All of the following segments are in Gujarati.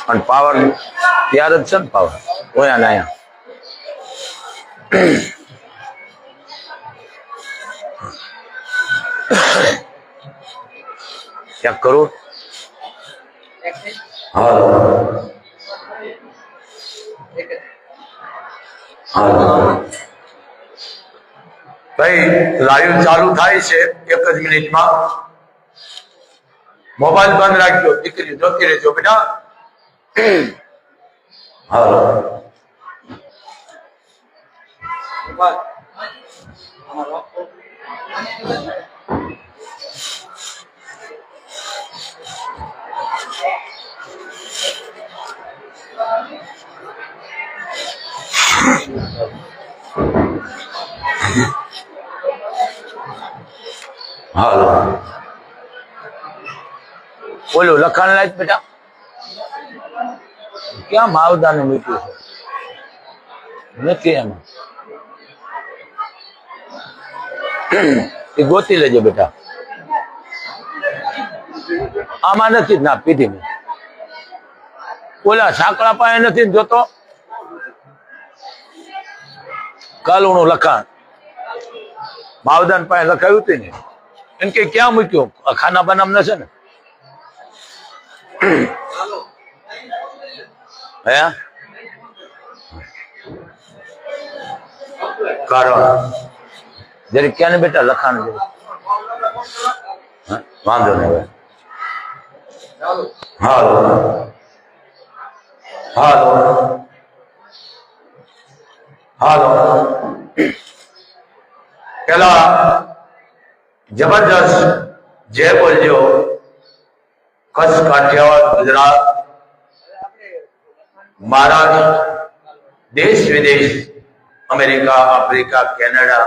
અને પાવર તૈયાર જ છે ને પાવર ઓયા ને અહીંયા ચેક કરું હા ભાઈ લાઈવ ચાલુ થાય છે 1 જ મિનિટમાં મોબાઈલ બંધ રાખજો દીકરી જોતી રહેજો બેટા હાલો હાલો બોલું લખાણ લાય બેટા ક્યાં માવદાને મૂક્યું છે નથી એમાં એ ગોતી લેજો બેટા આમાં નથી ના પીધી મેં ઓલા સાંકળા પાસે નથી જોતો કાલુનું લખાણ માવદાન પાસે લખાયું હતું ને એમ કે ક્યાં મૂક્યું ખાના બનામ છે ને હે કારણ જરી ક્યાં ને બેટા લખાણ જરી વાંધો નહીં હવે હાલો હાલો હાલો પેલા જબરદસ્ત જય બોલજો કચ્છ કાઠિયાવાડ ગુજરાત મહારાષ્ટ્ર દેશ વિદેશ અમેરિકા આફ્રિકા કેનેડા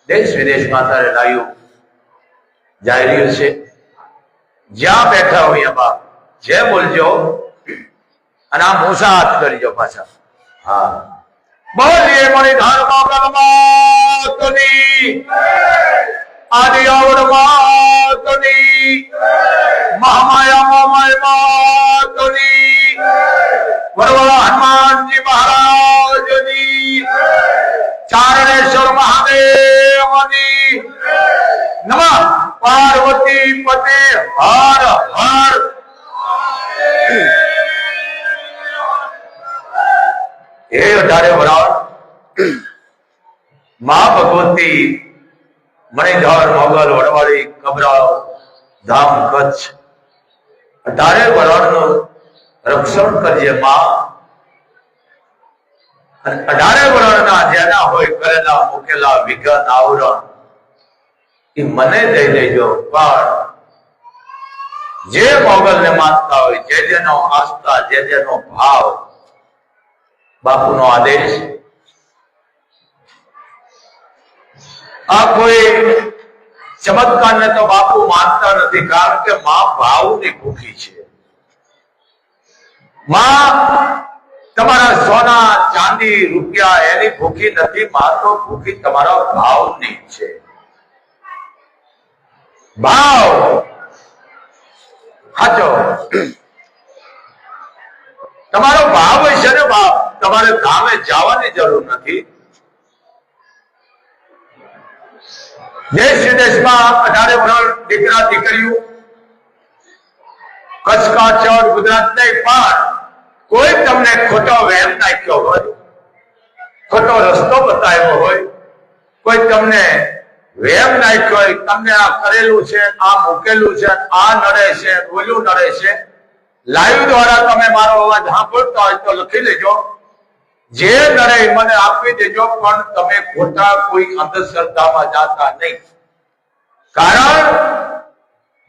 દેશ વિદેશમાં અત્યારે લાઈવ જઈ રહ્યું છે જ્યાં બેઠા હોય એમાં જય બોલજો અને આ મૂસા હાથ કરજો પાછા હા બોલીએ મણિધર માતની આદિ આવડ માતની મહામાયા માતની વરવા હનુમાનજી મહારાજની ચારણેશ્વર મહાદેવની નમઃ પાર્વતી પતે હર હર એ 18 વરાળ મા ભગવતી મણિધર મોગલ વડવાળી કબરાવ ધામ કચ્છ 18 વરાળનું રક્ષણ કરજે માં 18 વરાળના જેના હોય કરેલા મૂકેલા વિઘન આવરણ એ મને દઈ દેજો પણ જે મોગલ ને માનતા હોય જે જેનો આસ્થા જે જેનો ભાવ બાપુનો આદેશ આ કોઈ ચમત્કાર ને તો બાપુ માનતા નથી કારણ કે માં ભાવની ભૂખી છે માં તમારા સોના ચાંદી રૂપિયા એની ભૂખી નથી માં તો ભૂખી તમારા ભાવની છે ભાવ સાચો તમારો ભાવ છે ને ભાવ તમારે ધામે જવાની જરૂર નથી દેશ વિદેશમાં 18 વર્ષ દીકરા દીકરીઓ કચ્છ કાઠિયાવાડ ગુજરાત નહીં પણ કોઈ તમને ખોટો વહેમ નાખ્યો હોય ખોટો રસ્તો બતાવ્યો હોય કોઈ તમને વહેમ નાખ્યો હોય તમને આ કરેલું છે આ મૂકેલું છે આ નડે છે ઓલું નડે છે લાઈવ દ્વારા તમે મારો અવાજ સાંભળતા હોય તો લખી લેજો જે નડે મને આપી દેજો પણ તમે ખોટા કોઈ અંધશ્રદ્ધામાં જાતા નહીં કારણ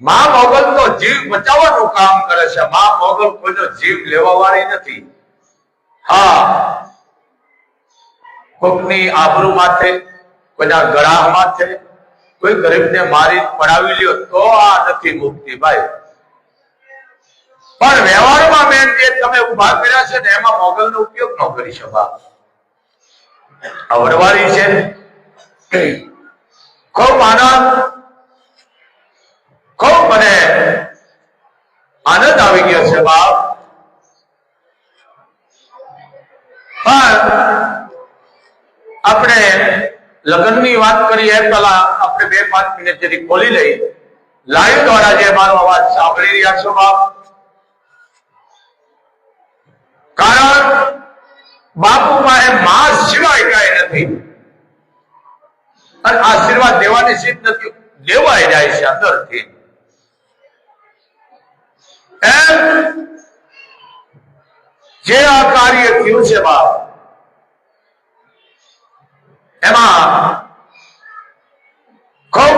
માં મોગલ તો જીવ બચાવવાનું કામ કરે છે માં મોગલ કોઈનો જીવ લેવા વાળી નથી હા કોકની આબરૂ માથે કોઈના ગળા માથે કોઈ ગરીબને મારી પડાવી લ્યો તો આ નથી મુક્તિ ભાઈ પણ વ્યવહારમાં મેન જે તમે ઉભા કર્યા છે ને એમાં મોગલનો ઉપયોગ ન કરી શકા વડવાળી છે ખૂબ આનંદ ખૂબ મને આનંદ આવી ગયો છે બાપ પણ આપણે લગ્નની વાત કરીએ પહેલા આપણે 2-5 મિનિટ જેથી ખોલી લઈ લાઈવ દ્વારા જે મારો અવાજ સાંભળી રહ્યા છો બાપ, કારણ બાપુ પાસે માં સિવાય કઈ નથી અને આશીર્વાદ દેવાની સિદ્ધ નથી, દેવાઈ જાય છે અંદરથી. એમ જે આ કાર્ય થયું છે બાપ, એમાં ખૂબ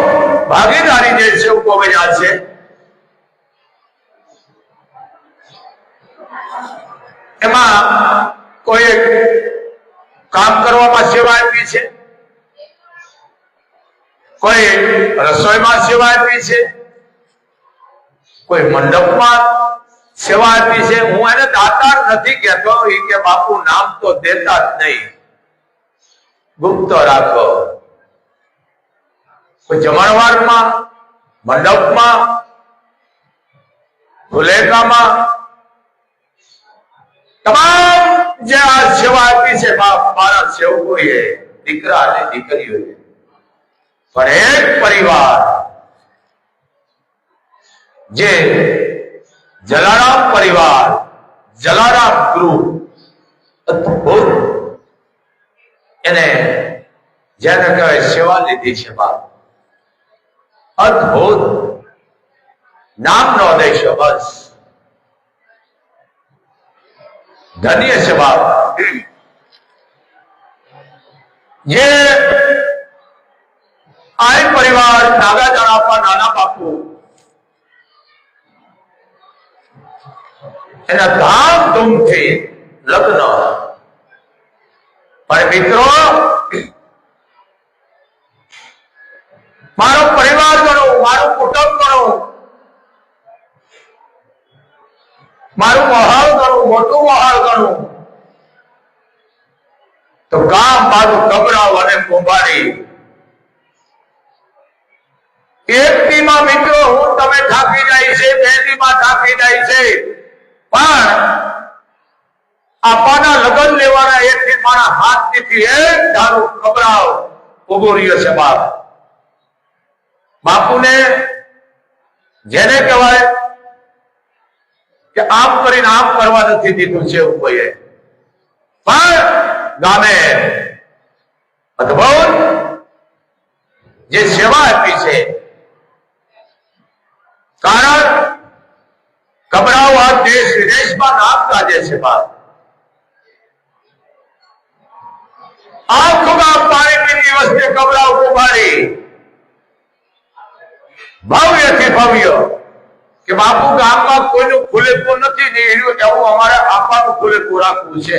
ભાગીદારી જે છે કોમેજા છે. એમાં કોઈ કામ કરવામાં સેવા આપી છે, કોઈ રસોઈમાં સેવા આપી છે, કોઈ મંડપમાં સેવા આપી છે. હું એને દાતાર નથી કહેતો, એ કે બાપુ નામ તો દેતા જ નહીં, ગુપ્ત રાખો. કોઈ જમણવારમાં, મંડપમાં, ધુલેકામાં તમામ જે આ સેવા આપી છે બાપ, મારા સેવકોએ, દીકરા અને દીકરીઓએ. પણ એક પરિવાર જે જલારામ પરિવાર, જલારામ ગ્રુપ, અદ્ભુત એને જેને કહેવાય સેવા લીધી છે બાપ, અદ્ભુત નામ નો દેશો, બસ ધન્ય છે બાપ. જે આ પરિવાર નાગાજણ આપવા નાના બાપુ એના ધામધૂમથી લગ્ન. પણ મિત્રો, મારો પરિવાર ગણો, મારું કુટુંબ ગણો, મારું મહાલ ગણું, મોટું મહાલ ગણું, તો ગામ મારું ગભરાવ અને કુંભારી. એક દીમાં મિત્રો હું તમે થાકી જાય છે, 2 દીમાં થાકી જાય છે, પણ આપાના લગ્ન લેવાના એક દી મારા હાથથી એક ધારું ગભરાવ ઉભો રહ્યો છે બાપ. બાપુને જેને કહેવાય કે આમ કરીને આમ કરવા નથી દીધું છે એવું કોઈએ, પણ ગામે અદ્ભુત જે સેવા આપી છે. કારણ ગભરાવ આ દેશ વિદેશમાં નામ કાઢે છે બાપ. આખું ગામ પાણી પીતી વસ્તે ગભરાવ કુંભારી, ભવ્યથી ભવ્ય, કે બાપુ ગામમાં કોઈનું ખુલેપું નથી ને એવું અમારે આપવાનું ખુલેપું રાખવું છે.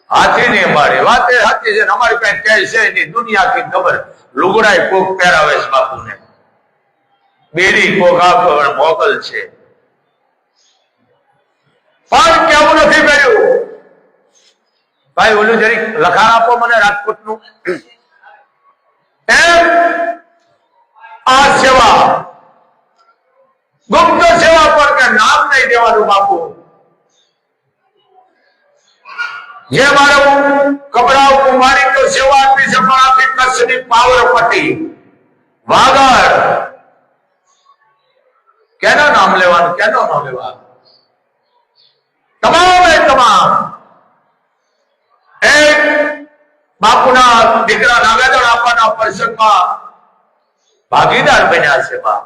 હાથી ને અમારી વાત એ સાચી છે, અમારી કઈ કહે છે નહીં, દુનિયાથી ખબર. લુગડાય કોક પહેરાવે છે બાપુને, બેરી કોક આપે મોકલ છે, પણ કેવું નથી કર્યું. ભાઈ ઓલું જરીક લખાણ આપો મને રાજકોટનું. એમ આ સેવા ગુપ્ત સેવા પર કે નામ નહીં દેવાનું બાપુ. જે મારે કબરાવ કુમારી તો સેવા આપી છે, પણ આપી કચ્છની પાવરપટ્ટી વાગડ, કેનો નામ લેવાનું, કેનો નામ લેવાનું, તમામ એક બાપુના દીકરા નાગાજણ આપવાના પ્રસંગમાં ભાગીદાર બન્યા છે બાપ.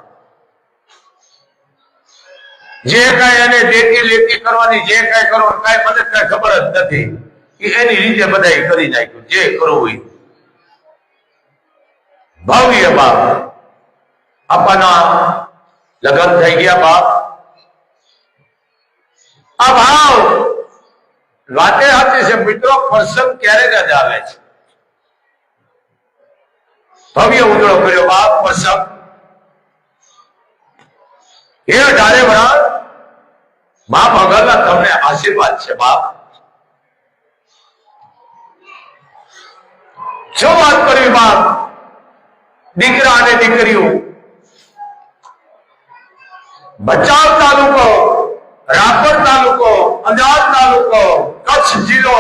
જે કઈ એને દેખી લેખી કરવાની, જે કઈ કરવાનું કઈ મને કઈ ખબર જ નથી, એની રીતે બધા કરી નાખ્યું જે કરવું એ. ભવ્ય બાપ, આપવાના લગ્ન થઈ ગયા બાપ. આ ભાવ વાતે સાચી છે મિત્રો, પ્રસંગ ક્યારેક જ આવે છે. ભવ્ય ઉજળો કર્યો બાપ પ્રસંગ. એ ઢારે વરાળ મા ભગવાનના તમને આશીર્વાદ છે બાપ. શું વાત કરી બાપ, દીકરા અને દીકરીઓ ભચાઉ તાલુકો, રાપર તાલુકો, અંજાર તાલુકો, કચ્છ જિલ્લો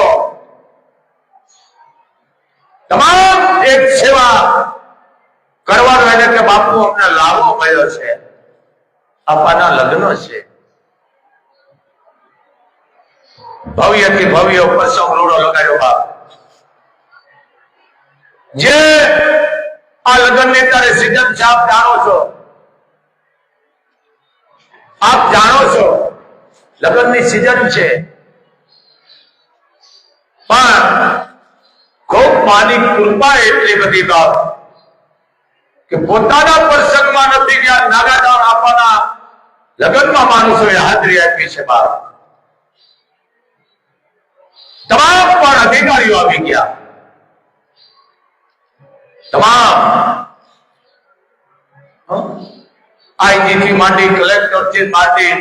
તમામ એક સેવા કરવાનો એને કે બાપુ અમને લાવો મળ્યો છે, આપવાના લગ્ન છે, ભવ્યથી ભવ્ય પ્રસંગ રૂડો લગાડ્યો બાપ. જે આ લગ્નની તારે સિઝન છે, આપ જાણો છો, આપ જાણો છો લગ્નની સિઝન છે, પણ ખૂબ માની કૃપા એટલી બધી બાપ કે પોતાના પ્રસંગમાં નથી ગયા, નાગાદાન આપવાના લગ્નમાં માણસોએ હાજરી આપી છે બાપ. તમામ પણ અધિકારીઓ આવી ગયા, તમામ આઈજી માંડી, કલેક્ટર થી માંડી,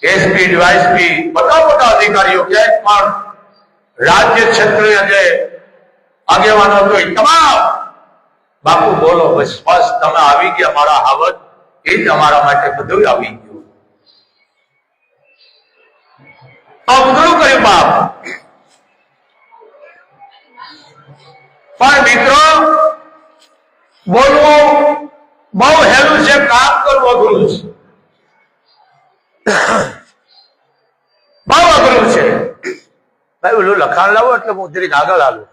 એસપી, ડીવાયએસપી, બધા અધિકારીઓ, ક્યાંક પણ રાજ્ય ક્ષેત્રે જે આગેવાનો હતો એ તમામ બાપુ બોલો બસ બસ તમે આવી ગયા મારા હાવત, એ જ અમારા માટે બધું આવી ગયું. અવગણું કર્યું બાપ. પણ મિત્રો બોલવું બહુ હેલું છે, કામ કરવું અઘરું છે, બહુ અઘરું છે ભાઈ. ઓલું લખાણ લાવો એટલે હું જરીક આગળ આવું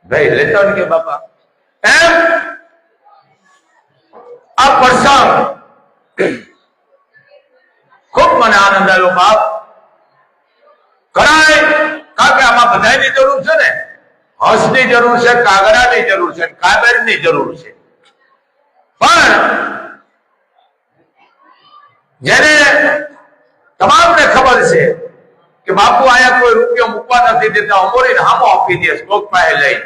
ભાઈ, લેતા કે બાપા એમ. આ પ્રસંગ ખૂબ મને આનંદ આવ્યો બાપ. કરાય કારણ કે આમાં બધાની જરૂર છે ને, હંસની જરૂર છે, કાગડાની જરૂર છે, કાબેરની જરૂર છે. પણ જેને તમામને ખબર છે કે બાપુ આયા કોઈ રૂપિયો મૂકવા નથી દેતા, અમોરી હામો આપી દે સ્ટોક પાસે લઈ,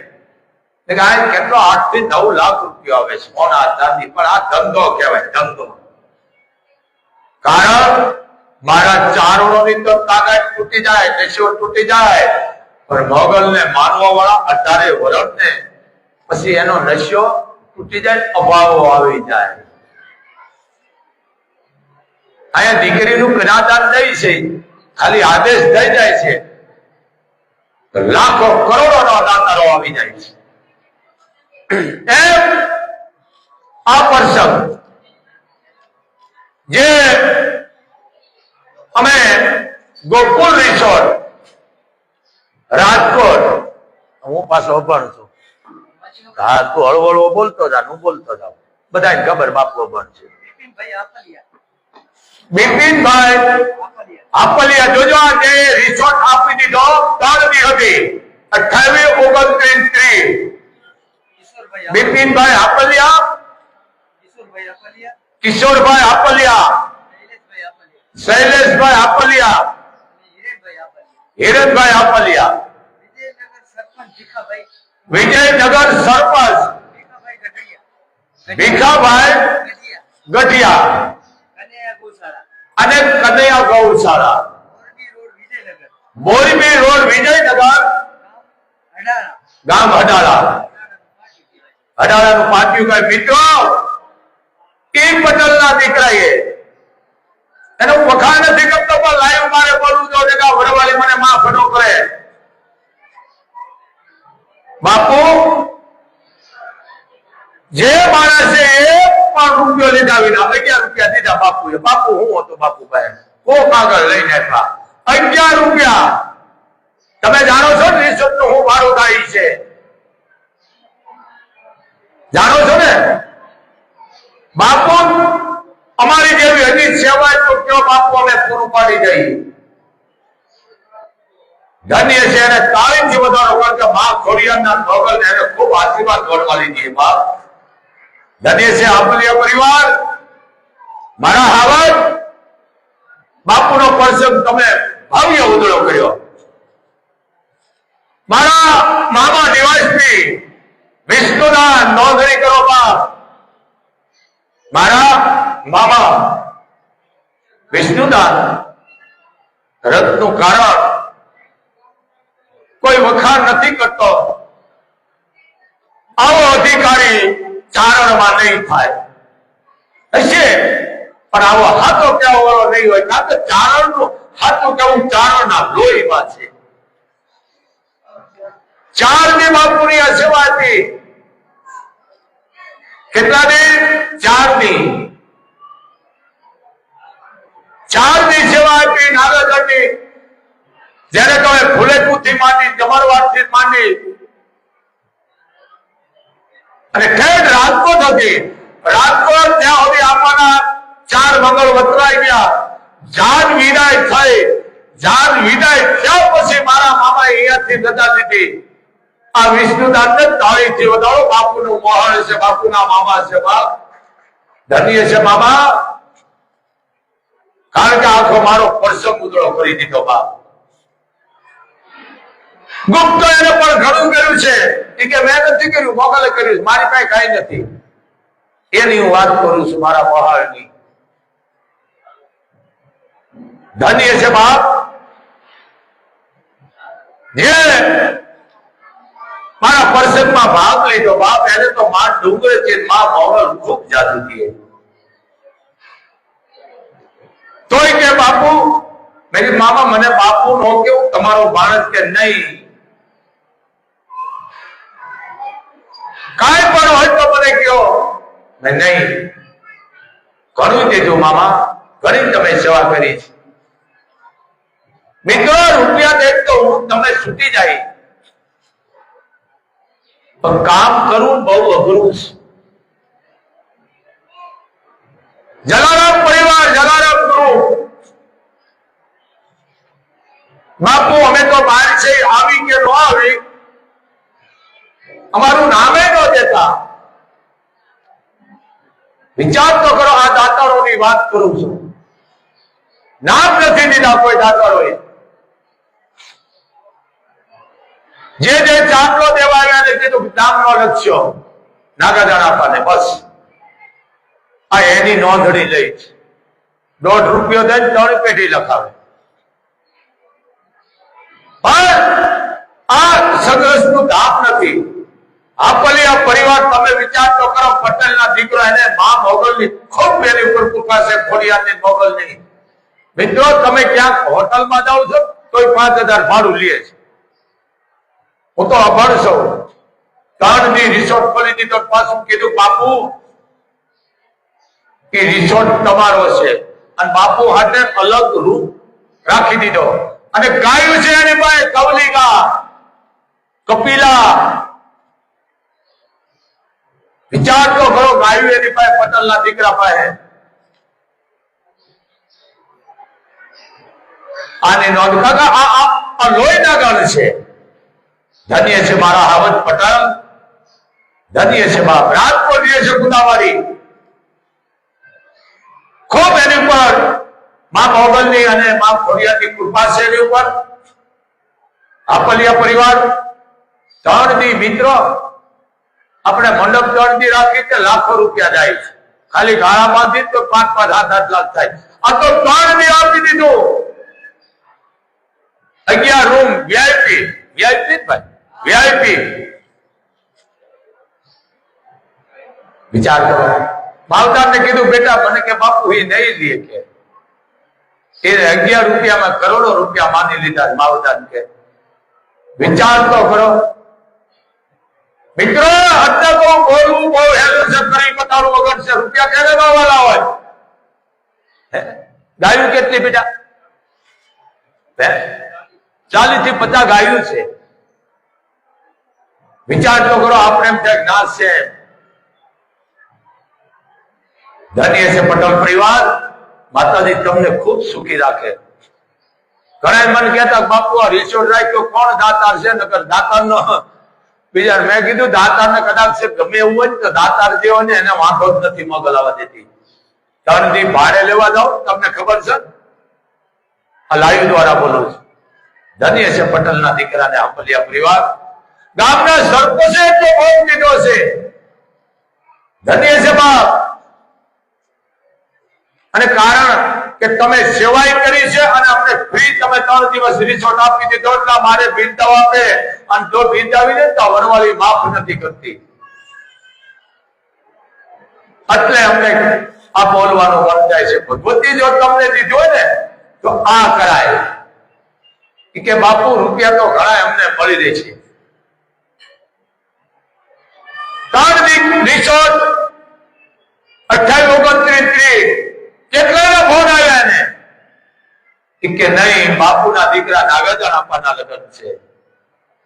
કેટલો 8 થી 9 લાખ રૂપિયા આવે છે સોના ચાંદી. પણ આ ધંધો કહેવાય, ધંધો. કારણ મારા ચારણોની તો તાકાત તૂટી જાય, નશો તૂટી જાય, પણ મોગલ ને માનવા વાળા 18 વર્ષ ને પછી એનો નશો તૂટી જાય, અભાવો આવી જાય. અહીંયા દીકરીનું કન્યાદાન થઈ છે, ખાલી આદેશ થઈ જાય છે, લાખો કરોડો નો દાતારો આવી જાય છે. એમ આ પ્રસંગ જે અમે ગોકુલ રિસોર્ટ રાજકોટ, હું પાછો અભણ છું, હા તું હળવળવો બોલતો જા, હું બોલતો જાઉં, બધાને ખબર બાપુ અભણ છે. બિપિનભાઈ આપલિયા, જોજો આ જે રિસોર્ટ આપી દીધો તારવી હતી 28/29/30. બિપિનભાઈ આપલિયા, કિશોરભાઈ આપલિયા, શૈલેષભાઈ આપલિયા, હિરેનભાઈ આપલિયા, વિજયનગર સરપંચ ભીખાભાઈ ગઢિયા અને કનૈયા ગૌશાળા, મોરબી રોડ વિજયનગર, ગામ હડાળા. હડાળાનું પાટિયું કઈ મિત્રો એ પટેલના દીકરાએ એનો વખાણ નથી કરતો, પણ લાઈવ મારે બોલવું તો વરવાળી મને માફ ન કરે. બાપુ જે માણસે એક પણ રૂપિયો લીધા વિના 11 રૂપિયા દીધા બાપુએ. બાપુ હું હતો બાપુભાઈ, કોક આગળ લઈને આવ્યા 11 રૂપિયા. તમે જાણો છો ને રિસોર્ટ નું હું ભાડું થાય છે, જાણો છો ને બાપુ. અમારી જેવી હજી સેવા તો કયો બાપુ અમે પૂરું પાડી દઈએ. ધન્ય છે એને તાળીથી વધારો, કારણ કે મા ખોડિયારના મોગલ એને ખૂબ આશીર્વાદ ગોળવા લીધી બાપ. ધન્ય છે આપલિયા પરિવાર, મારા હાવત બાપુનો પ્રસંગ તમે ભવ્ય ઉજળો કર્યો. મારા મામા ડીવાયએસપી વિષ્ણુદાન નોંધણી કરો બાપ. મારા મામા વિષ્ણુદાન રથનું કારણ કોઈ વખાણ નથી કરતો, આવો અધિકારી ચારણમાં નહીં થાય હશે, પણ આવો હાથો કેવો વાળો નહીં હોય. કારણ કે ચારણનું સાચું કેવું ચારોના લોહીમાં છે. 4 દી બાપુની આ સેવા હતી. કેટલા દી? 4 દી. 4 દી સેવા આપી નાગરગઢની. જયારે તમે ફુલેકુથી માંડી, જમણવારથી માંડી અને ઠેઠ રાજકોટ હતી. રાજકોટ ત્યાં સુધી આપવાના 4 મંગળ વતરાઈ ગયા. જાન વિદાય થઈ. જાન વિદાય થયા પછી મારા મામા અહીંયાથી રજા લીધી. આ વિષ્ણુદાસને તાળીથી વધારો. બાપુનું મોહન છે, બાપુના મામા છે. બાપ ધન્ય છે મામા, કારણ કે આખો મારો પ્રસંગ ઉજળો કરી દીધો. બાપ ગુપ્ત એને પણ ઘણું કર્યું છે. એ કે મેં નથી કર્યું, મોગલે કર્યું. મારી પાસે કઈ નથી. એની હું વાત કરું છું, મારા મોહાળની. ધન્ય છે બાપ, જે મારા પ્રસંગમાં ભાગ લીધો. બાપ એને તો માં ડુંગર છે, માં મોગલ ખૂબ જાદુ દીએ. તોય કે બાપુ, મેં મામા મને બાપુ નો કેવું, તમારો બાળક કે નહીં, કાંઈ પણ હોય તો મને કયો. મેં નહીં, ઘણું દીધું મામા, ઘણી તમે સેવા કરી છે. મિત્રો રૂપિયા દે તો હું તમે છૂટી જાય, પણ કામ કરવું બહુ અઘરું છે. જલારામ પરિવાર, જલારામ ગ્રુપ, બાપુ અમે તો બહાર છે, આવી કે ન આવી અમારું નામે ન દેતા. વિચાર તો કરો, આ દાતારોની વાત કરું છું. નામ નથી દીધા કોઈ દાતારોએ. જે ચાંદલો દેવા આવ્યા ને કીધું નામ નો લખ્યો, નાગાદાન આપવાને, બસ આ એની નોંધણી લઈ છે. 1.5 રૂપિયો દે 3 પેઢી લખાવે. પણ આ સંઘર્ષ નું ધાપ નથી. આપલી આ પરિવાર તમે વિચાર તો કરો. પટેલ ના દીકરો, એને મા મોગલ ની ખૂબ એની ઉપર કૃપા છે, ખોડિયારની મોગલ ની. મિત્રો તમે ક્યાંક હોટલમાં જાઓ છો તોય 5000 ભાડું લે છે. હું તો અભણ છું. 3 દી રિસોર્ટ ખોલી દીધો. પાછું કીધું બાપુ કે રિસોર્ટ તમારો છે, અને બાપુ હાથે અલગ રૂપ રાખી દીધો. અને ગાયું છે એની પાસે કવલિકા, કપિલા. વિચાર તો કરો, ગાયું એની પાસે, પટેલ ના દીકરા પાસે. આની નોંધ કાકા, આ લોહીના ગણ છે. ધન્ય છે મારા હાવજ પટેલ, ધન્ય છે બાપ. રાજકોટ જે છે ગુદાવારી, ખૂબ એની ઉપર મા મોગલની અને મા ખોડિયારની કૃપા છે એની ઉપર. આપલિયા પરિવાર 3 દી મિત્રો આપણે મંડપ 3 દી રાખી કે લાખો રૂપિયા જાય છે. ખાલી ગાળા બાંધી તો 5-5, 7-8 લાખ થાય. આ તો 3 દી આપી દીધું. 11 રૂમ વીઆઈપી, વીઆઈપી ભાઈ, વીઆઈપી. વિચાર કરો. માવતર ને કીધું બેટા મને કે બાપુ એ નહીં લે કે. એ 11 રૂપિયામાં કરોડો રૂપિયા માની લીધા માવતર કે. વિચાર તો કરો મિત્રો. અત્યારે તો બોલવું બહુ હેલું છે, કરી બતાડવું વગર છે. રૂપિયા ક્યારે વાવાલા હોય. ગાયું કેટલી બેટા? 40 થી 50 ગાયું છે. વિચાર તો કરો. આપણે એમ થાય નાશ છે. ધન્ય છે પટેલ પરિવાર. માતાજી તમને ખૂબ સુખી રાખે. ઘણા મને કહેતા બાપુ આ રિસોર્ટ રાખ્યો કોણ દાતાર છે? નકર દાતાર નો બીજા. મેં કીધું દાતાર ને કદાચ છે ગમે એવું હોય ને તો દાતાર જેવો ને એને વાંધો જ નથી મોકલવા દેતી. 3 દી ભાડે લેવા જાઓ, તમને ખબર છે. આ લાઈવ દ્વારા બોલું છું. ધન્ય છે પટેલ ના દીકરાને આપલિયા પરિવાર. ગામના સરપંચે એટલો ભોગ દીધો છે. ધન્ય છે બાપ. અને કારણ કે તમે સેવાય કરી છે અને અમને ફ્રી તમે 3 દિવસ રિસોર્ટ આપી દીધો. એટલે મારે બિરદાવ આપે, અને જો બિરદાવી દે તો વનવાળી માફ નથી કરતી. એટલે અમને આ બોલવાનું મન થાય છે. ભગવતી જો તમને દીધો ને તો આ કરાય કે બાપુ રૂપિયા તો ઘણા અમને મળી રહે છે. 3 રિસોર્ટ 28, 29, 30 કેટલાના ફોન આવ્યા ને કે નહીં બાપુના દીકરા નાગાજણ આપવાના લગ્ન છે,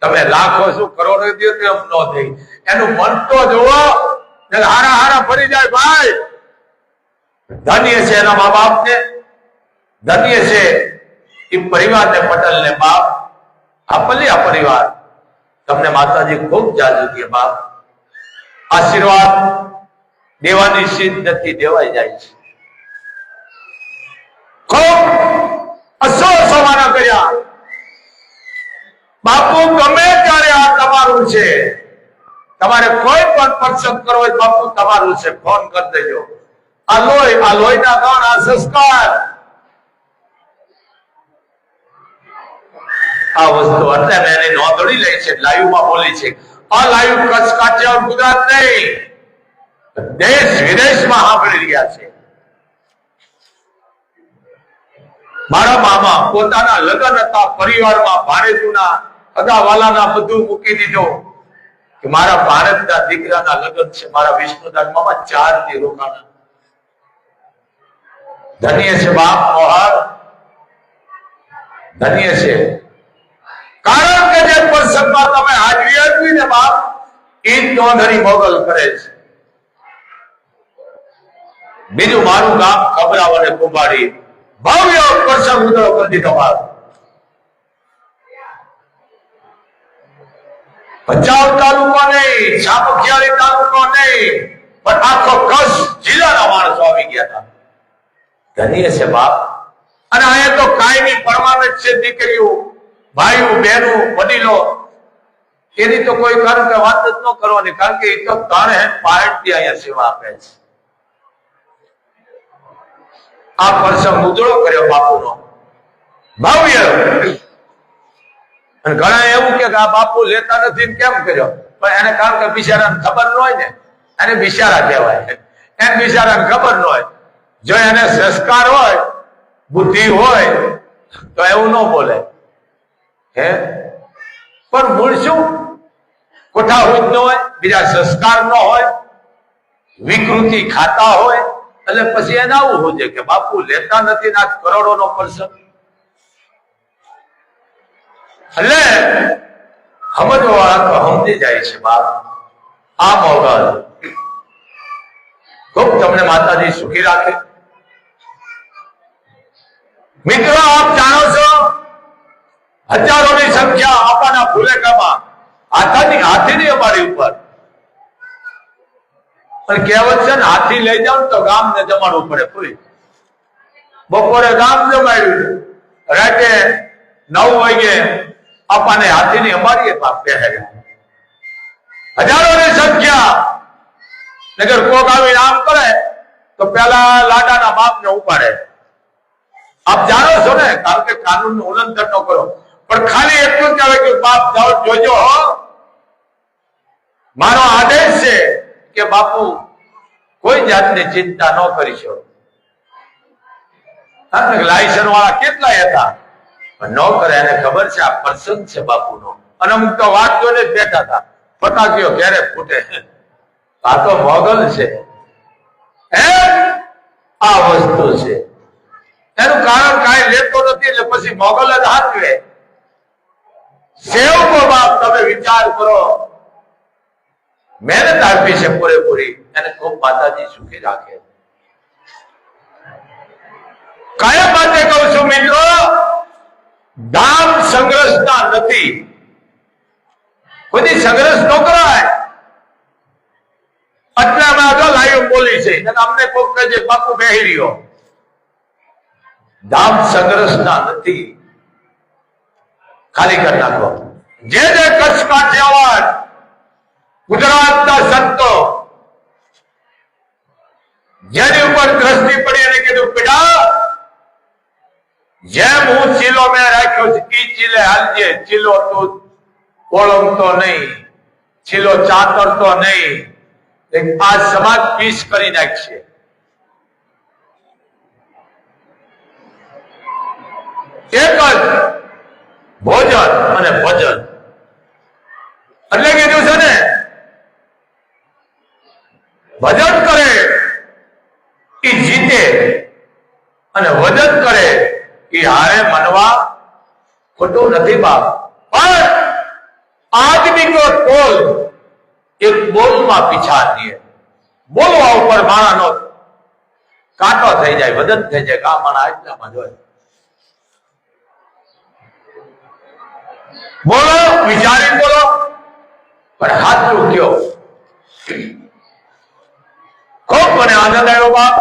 તમે લાખો શું કરોડો દો તેમ ન દે. એનું મન તો જુઓ, હારા હારા ફરી જાય ભાઈ. ધન્ય છે એના મા બાપ ને, ધન્ય છે એ પરિવાર ને, પટેલ ને બાપ. આ પલ્યા પરિવાર તમને માતાજી ખૂબ જાજુ દે બાપ. આશીર્વાદ દેવાની સિદ્ધથી દેવાઈ જાય છે. ખૂબ અસો માના કર્યા બાપુ. ગમે ત્યારે આ તમારું છે, તમારે કોઈ પણ પ્રસંગ કરવો હોય બાપુ તમારું છે, ફોન કરી દેજો. આ લોહીના ગણ, આ સંસ્કાર, આ વસ્તુ એટલે મેં એની નોંધણી લઈ છે, લાઈવ માં બોલી છે. આ લાઈવ કચ્છ, કાઠિયાવાડ, ગુજરાત નહીં, દેશ વિદેશમાં સાંભળી રહ્યા છે. મારા મામા પોતાના લગ્ન હતા, પરિવારમાં ભાણેજના અગાવાલાના બધું મૂકી દીધું કે મારા ભારતના દીકરાના લગ્ન છે. મારા વિષ્ણુદાસ મામા 4 દી રોકાણા. ધન્ય છે બાપ મોહર, ધન્ય છે. કારણ કે જે પ્રસંગમાં તમે હાજરી આપી ને બાપ, એ નોંધણી મોગલ કરે છે. બીજું મારું ગામ ખબરાવ અને કુંભારી ભવ્ય પ્રસંગ ઉદળો કરી દીધો બાપ. ભચાઉ તાલુકો નહીં, સામખિયાળી તાલુકો નહીં, પણ આખો કચ્છ જિલ્લાના માણસો આવી ગયા હતા. ધન્ય છે બાપ. અને અહીંયા તો કાયમી પરમાનન્ટ છે. દીકરીઓ, ભાઈઓ, બહેનો, વડીલો, એની તો કોઈ કારણ કે વાત જ ન કરવાની, કારણ કે એ તો 3 પાર્ટી અહીંયા સેવા આપે છે. આ પ્રસંગ ઉજળો કર્યો બાપુનો, ભવ્ય. અને ઘણા એવું કે આ બાપુ લેતા નથી કેમ કર્યો, પણ એને કારણ કે બિચારાને ખબર ન હોય ને, એને બિચારા કહેવાય. એને બિચારાને ખબર ન હોય. જો એને સંસ્કાર હોય, બુદ્ધિ હોય તો એવું ન બોલે. પણ મૂળ શું, કોઠાહૂદ ન હોય, બીજા સંસ્કાર ન હોય, વિકૃતિ ખાતા હોય, એટલે પછી એને આવું હોય કે બાપુ લેતા નથી ના કરોડો નો પ્રસંગ. એટલે સમજવાળા તો સમજી જાય છે બાપ. આ મોગલ ખૂબ તમને માતાજી સુખી રાખે. મિત્રો આપ જાણો છો, હજારોની સંખ્યા આપણા ફુલેકામાં હાથીની અમારી ઉપર. પણ કહેવત છે ને, હાથી લઈ જાવ તો ગામ ને જમાડવું પડે. પૂરી બપોરે ગામ જમાડ્યું, રાતે 9 વાગે આપણને હાથીની અમારી પહેર્યા. હજારોની સંખ્યા. નગર કોક આવી આમ કરે તો પેલા લાડાના બાપને ઉપાડે. આપ જાણો છો ને, કારણ કે કાનૂનનું ઉલ્લંઘન ન કરો. પણ ખાલી એટલું જ કહેવાય કે બાપ જાઓ, જોજો હો, મારો આદેશ છે કે બાપુ કોઈ જાતની ચિંતા ન કરીશો. લાયસન્સ વાળા કેટલાય હતા, પણ ન કરે. એને ખબર છે આ પ્રસંગ છે બાપુનો. અને અમુક તો વાત જોઈને જ બેઠા હતા, ફટાકીઓ ઘેરે ફૂટે. આ તો મોગલ છે, આ વસ્તુ છે. એનું કારણ કાંઈ લેતો નથી, એટલે પછી મોગલ જ હાથવે. સેવકો બાપ તમે વિચાર કરો, મહેનત આપી છે પૂરેપૂરી. એને ખૂબ માતાજી સુખી રાખે. કયા માટે કહું છું મિત્રો, દામ સંઘર્ષના નથી. બધી સંઘર્ષ ન કરાય. એટલામાં જો લાઈવ બોલી છે, અમને કોક કહે બાપુ બેહી રહ્યો. દામ સંઘર્ષના નથી, ખાલી કરી નાખો. જે કચ્છ કાઠિયાવાડ ગુજરાતના સંતો જેની ઉપર દ્રષ્ટિ પડી અને કીધું બેટા, જેમ હું ચીલો મેં રાખ્યો છે ઈ ચીલે હાલજે. ચીલો તું ઓળંગતો નહીં, ચીલો ચાતરતો નહીં, આ સમાજ પીસ કરી નાખશે. એક જ ભોજન અને ભજન. એટલે કીધું છે ને, ભજન કરે એ જીતે અને વજન કરે એ હારે માનવા ખોટું નથી બાપ. પણ આદમી કો તોલ એક બોલમાં પીછા દીએ. બોલવા ઉપર માણાનો કાંટો થઈ જાય, વજન થઈ જાય. કા માણા એટલામાં જોય. બોલો, વિચારી બોલો, પણ સાચું કયો. ખૂબ મને આનંદ આવ્યો બાપ.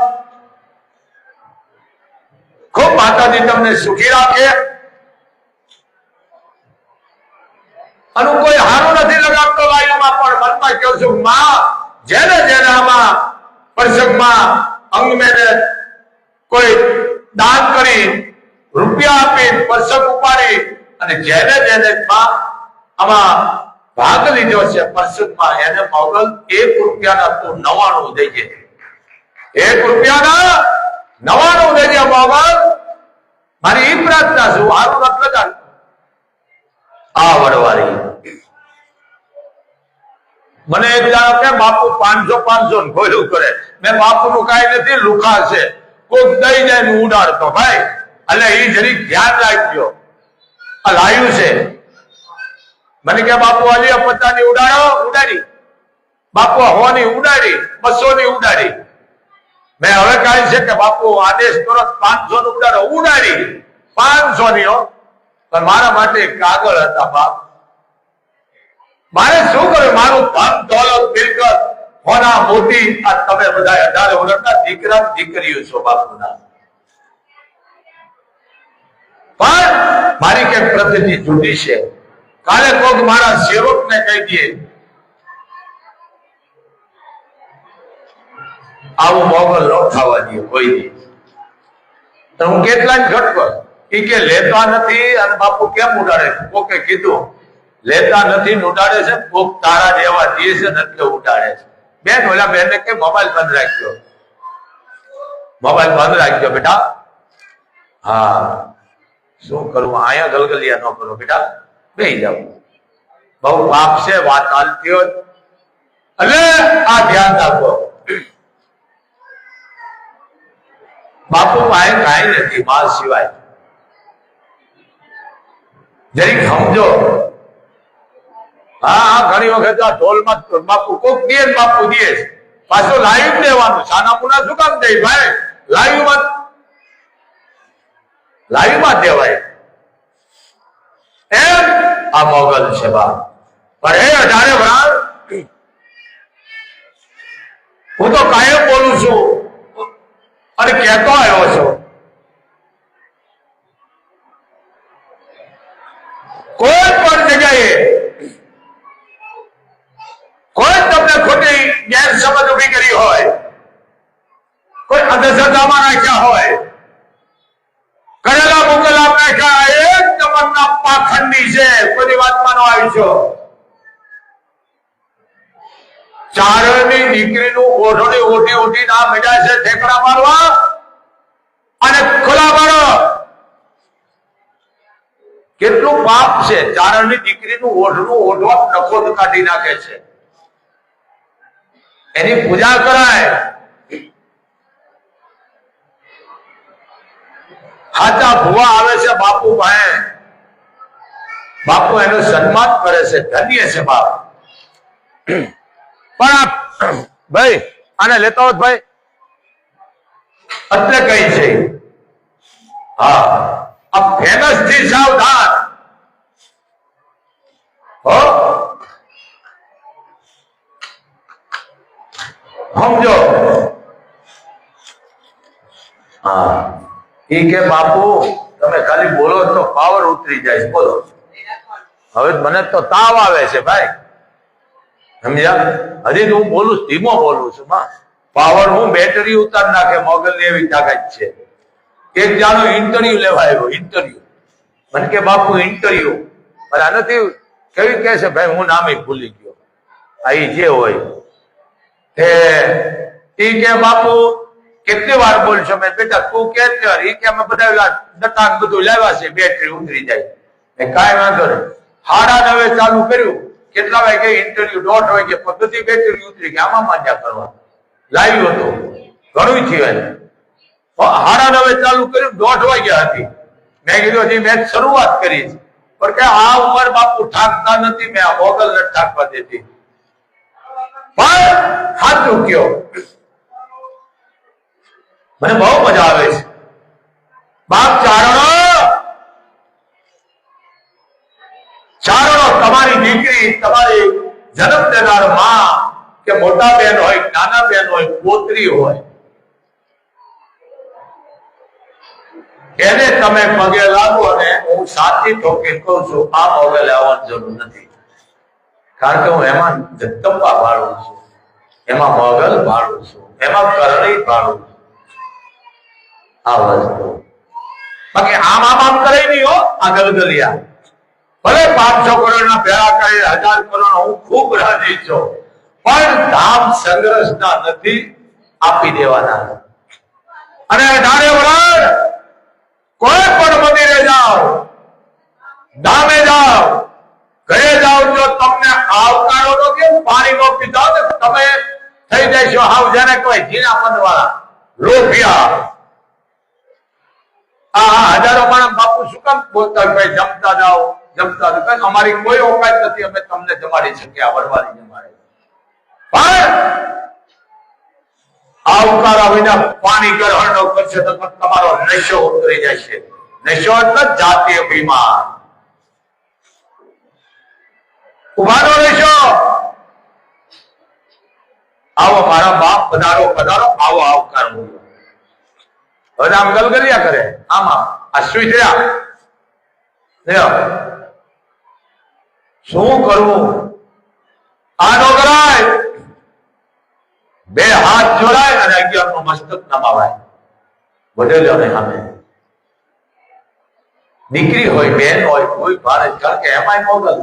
ખૂબ માતાજી તમને સુખી રાખે. અને કોઈ હારું નથી લગાડતો લાઈનમાં, પણ મનમાં કહું છું માં, જેને જેને આમાં પ્રસંગમાં અંગ મેને કોઈ દાન કરી, રૂપિયા આપી, પ્રસંગ ઉપાડી, અને જેને જેને આમાં ભાગ લીધો છે પ્રસંગમાં, એને મોગલ 1 રૂપિયાના તું 99 દેજે. 1 રૂપિયાના 99 દેજે મોગલ. મારી એ પ્રાર્થના છું. હારું નથી લગાડતો આ વડવાળી. મને એક જાણો કે બાપુ 500 ને ખોલું કરે. મેં બાપુ નું કઈ નથી, લુખા છે. કોક દઈ જાય ને ઉડાડતો ભાઈ. એટલે એ જરીક ધ્યાન રાખજો. આ લાયું છે. મને કે બાપુ આલી 50 ની ઉડાડો, ઉડાડી. બાપુ 100 ની ઉડાડી, 200 ની ઉડાડી. મેં હવે કહ્યું છે કે બાપુ આદેશ કરો 500 નું ઉડાડો, ઉડાડી 500 ની. પણ મારા માટે કાગળ હતા બાપ. મારે શું કર્યું? મારું ધન દોલત મિલકત હોના મોટી આ તમે બધા 18 વર્ષના દીકરા દીકરીઓ છો બાપુના. પણ મારી કઈક પ્રતિનિધિ જુદી છે. કાલે કોક મારા સેવક ને કહી દે આવું મોગલ ન ખાવા દે કોઈ દી. હું કેટલા ઘટકો એ કે લેતા નથી. અને બાપુ કેમ ઉડાડે? કોકે કીધું લેતા નથી ઉડાડે છે. કોક તારા જેવા દે છે એટલે ઉડાડે છે. બેન ઓલા બેન કે મોબાઈલ બંધ રાખજો, મોબાઈલ બંધ રાખજો બેટા. હા શું કરું? અહીંયા ગલગલિયા ન કરો બેટા, બેહી જાવ. બહુ પાપ છે વાત હાલતી હોય. એટલે આ ધ્યાન રાખો. બાપુ પાસે કાંઈ નથી માં સિવાય. જરીક સમજો. હા ઘણી વખત આ ઢોલમાં બાપુ કોક દે, બાપુ દે પાછું લાઈવ દેવાનું. સાના પુના શું કામ દે ભાઈ? લાઈવમાં દેવાય. એમ આ મોગલ છે બા. પણ એ 18 વર્ષ હું તો કાયમ બોલું છું અને કહેતો આવ્યો છું. કોઈ પણ જગ્યાએ કોઈ તમને ખોટી ગેરસમજ ઉભી કરી હોય, કોઈ અંધશ્રદ્ધામાં નાખ્યા હોય, કરેલા મોકલા નાખ્યા, એક તમારના પાખંડી છે. બધી વાતમાં નો આવીશો. ચારની દીકરીનું ઓઢણી ઓઢી ના મેળા છે ઠેકડા મારવા અને ખોલા મારો. કેટલું પાપ છે. ચારણની દીકરીનું ઓઢણું ઓઢવા નખો કાઢી નાખે છે. એની પૂજા કરાય. હાચા ભુવા આવે છે બાપુ ભાઈ, બાપુ એનું સન્માન કરે છે. ધન્ય છે બાપ. પણ ભાઈ આને લેતા હોત ભાઈ એટલે કઈ છે. હા આ ફેમસ થી સાવધાન હો. સમજો. હા એ કે બાપુ તમે ખાલી બોલો તો પાવર ઉતરી જાય. બોલો હવે મને તો તાવ આવે છે ભાઈ. સમજ્યા? હજી હું બોલું ધીમો બોલું છું. પાવર હું બેટરી ઉતાર નાખે મોગલ ની એવી તાકાત છે. એક જાણો ઇન્ટરવ્યુ લેવા આવ્યો. ઇન્ટરવ્યુ મને કે બાપુ ઇન્ટરવ્યુ પણ આ નથી કેવી કે છે ભાઈ? હું નામે ભૂલી ગયો. આ જે હોય એ કે બાપુ કેટલી વાર બોલશો મેં બેટા તું કે કે અમે બધા દટાણ બધું લાવ્યા છે બેટરી ઉતરી જાય કાંઈ વાંધો નહીં 9:30 ચાલુ કર્યું કેટલા વાગે ઇન્ટરવ્યુ 1:30 વાગે બધી બેટરી ઉતરી ગઈ આમાં મજા કરવા લાવ્યું હતું ઘણું થયું 9:30 ચાલુ કર્યું 1:30 વાગ્યા હતી મેં કીધું હજી મેં શરૂઆત કરી છે પણ કે આ ઉંમર બાપુ ઠાકતા નથી મેં આ મોગલ ને ઠાકવા દેતી પણ સાચું કયો મને બહુ મજા આવે છે બાપ ચારણો તમારી દીકરી તમારી જન્મ દેનાર માં કે મોટા બેન હોય નાના બેન હોય પોતરી હોય એને તમે પગે લાગો અને હું સાચી ઠોકી કહું છું આ પગે લાવવાની જરૂર નથી કારણ કે હું એમાં જગદંબા ભાળું છું એમાં મોગલ ભાળું છું એમાં કરણી ભાળું છું આ વસ્તુ બાકી આમ કરે નહીં હો આ ગલગલિયા ભલે 500 કરોડના ભેળા કરી 1000 કરોડ હું ખૂબ રાજી છું પણ ધામ સંઘર્ષ ના નથી આપી દેવાના અને ધારે વરાળ કોઈ પણ મંદિરે જાઓ ધામે જાઓ ઘરે જાઓ જો તમને આવકારો તો કેમ પાણી નો પીધા તો તમે થઈ જશો હાવ જેને કોઈ જીના પંદવાળા લોભિયા હજારો માણસ બાપુ શું કામ બોલતા ભાઈ જમતા જાઓ અમારી કોઈ ઓકાત નથી અમે તમને જમાડી શક્યા વડવાની જમાડે પણ આવકારા વિના પાણી ગ્રહણ નો કરશે તો તમારો નશો ઉતરી જશે નશો એટલે જાતીય બીમાર ઉભાનો નશો આવો મારા બાપ પધારો પધારો આવો આવકાર બોલો હવે આમ ગલગલિયા કરે આમાં આ સુઈ થયા શું કરવું આ નો કરાય બે હાથ જોડાય અને 11 નું મસ્તક નમાવાય વડેલોને સામે દીકરી હોય બેન હોય કોઈ ભારત કારણ કે એમાંય મોગલ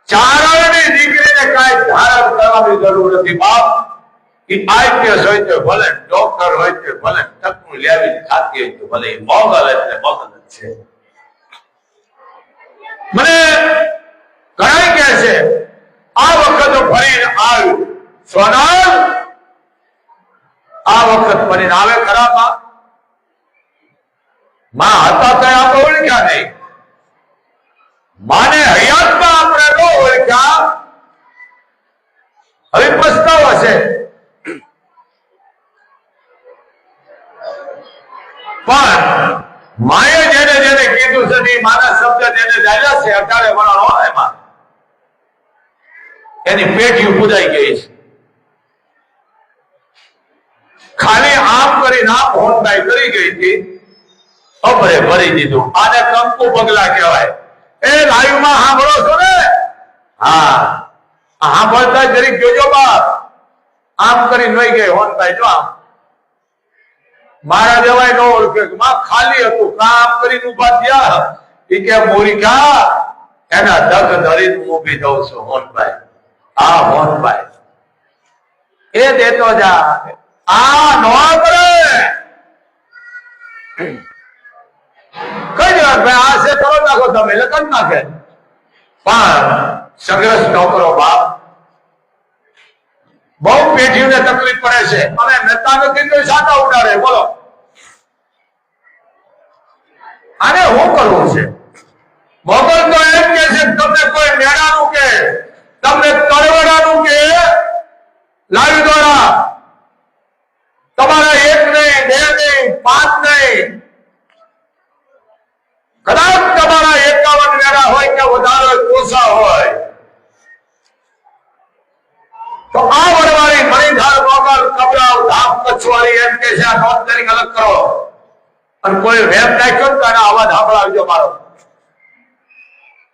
ચારણની દીકરીને કાંઈ ધારણ કરવાની જરૂર નથી બાપ આઈપીએસ હોય તો ભલે ડોક્ટર હોય તો ભલે ટકનું લેવી ખાતી હોય તો ભલે મોગલ એટલે મોગલ જ છે મને ઘણા કહે છે આ વખત ફરીને આવ્યું સોનાલ આ વખત ફરીને આવે ખરા માં હતા તો આપણે ઓળખ્યા નહીં માને હયાતમાં આપણે ન ઓળખ્યા હવે પસ્તાવો છે પણ માએ જેને જેને કીધું છે મારા શબ્દ જેને જાણ્યા છે 18 વરાળો એમાં એની પેટી પૂજાઈ ગઈ છે ખાલી આમ કરી ના હોનબાઈ કરી ગઈ હતી અભરે ભરી દીધું આને કંકુ પગલા કહેવાય એ લાઈવ માં સાંભળો છો ને હા સાંભળતા જરીક જોજો બાપ આમ કરી નઈ ગઈ હોનબાઈ જો આમ મારા જેવાય નો ઓળખે માં ખાલી હતું કામ કરીને ઉભા થયા એ કે મોરિકા એના દગ ધરીને ઊભી દઉં છું હોનભાઈ આ હોનભાઈ એ દેતો જા આ નો કરે કઈ વાત ભાઈ આ છે કરો નાખો તમે એટલે કરી નાખે પણ સંઘર્ષ ન કરો બાપ બહુ પેઢીઓને તકલીફ પડે છે અને નેતા નથી તો સાટા ઉડાડે બોલો આને શું કરવું છે મોગલ તો એમ કે છે તમને કોઈ મેળાનું કે તમને તળવડાનું કે લાવી દોડા તમારા 1 નહીં 2 નહીં 5 નહીં કદાચ તમારા 51 મેળા હોય કે વધારે ઓછા હોય તો આ વડવાળી મણિધાર મોગલ કબરાવ ધામ કચ્છવાળી એમ કે છે આ નોંધ તરીકે અલગ કરો અને કોઈ વેબ નાખ્યો તો એના અવાજ સાંભળાવજો મારો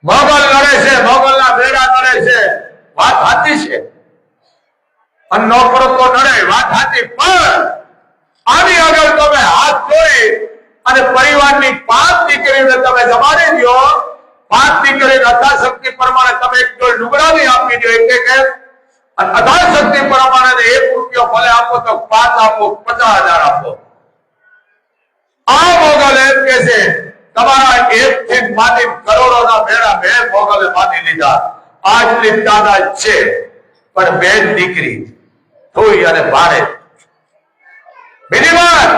મોગલ લડે છે મોગલના બેડા લડે છે વાત સાચી છે અને નો કરો તો લડે વાત સાચી પણ આની આગળ તમે હાથ જોઈ અને પરિવારની 5 દીકરીઓને તમે જમાડી દો 5 દીકરી યથાશક્તિ પ્રમાણે તમે એક જોડ લુગડા ની આપી દો એક અઢાર શક્તિ પ્રમાણે 1 રૂપિયો ભલે આપો તો 5 આપો, 50,000 આપો. આ મોગલ એમ કે છે તમારા 1 થી માંડી કરોડોના મેળા બે મોગલે માની લીધા. આટલી તાકાત છે, પણ બે દીકરી થોઈ અને ભારે. બીજી વાત,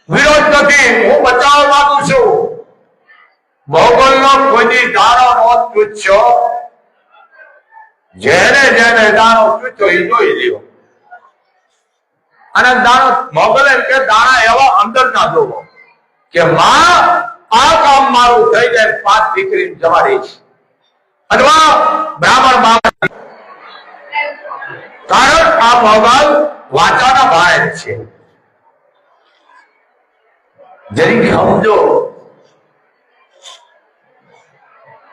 વિરોધ નથી, હું બચાવવા માંગુ છું. મોગલનો કોઈ દાણો નોંધ પૂછ્યો, જેને જેને દાણો પૂછ્યો એ જોઈ લ્યો. અને દાણો મોગલ એમ કે દાણા એવા અંદર ના જોવો કે માં આ કામ મારું થઈ જાય 5 દીકરી જમાડીશ, અથવા બ્રાહ્મણ બાબા. કારણ આ મોગલ વાચાના ભાઈ છે. જરીક સમજો.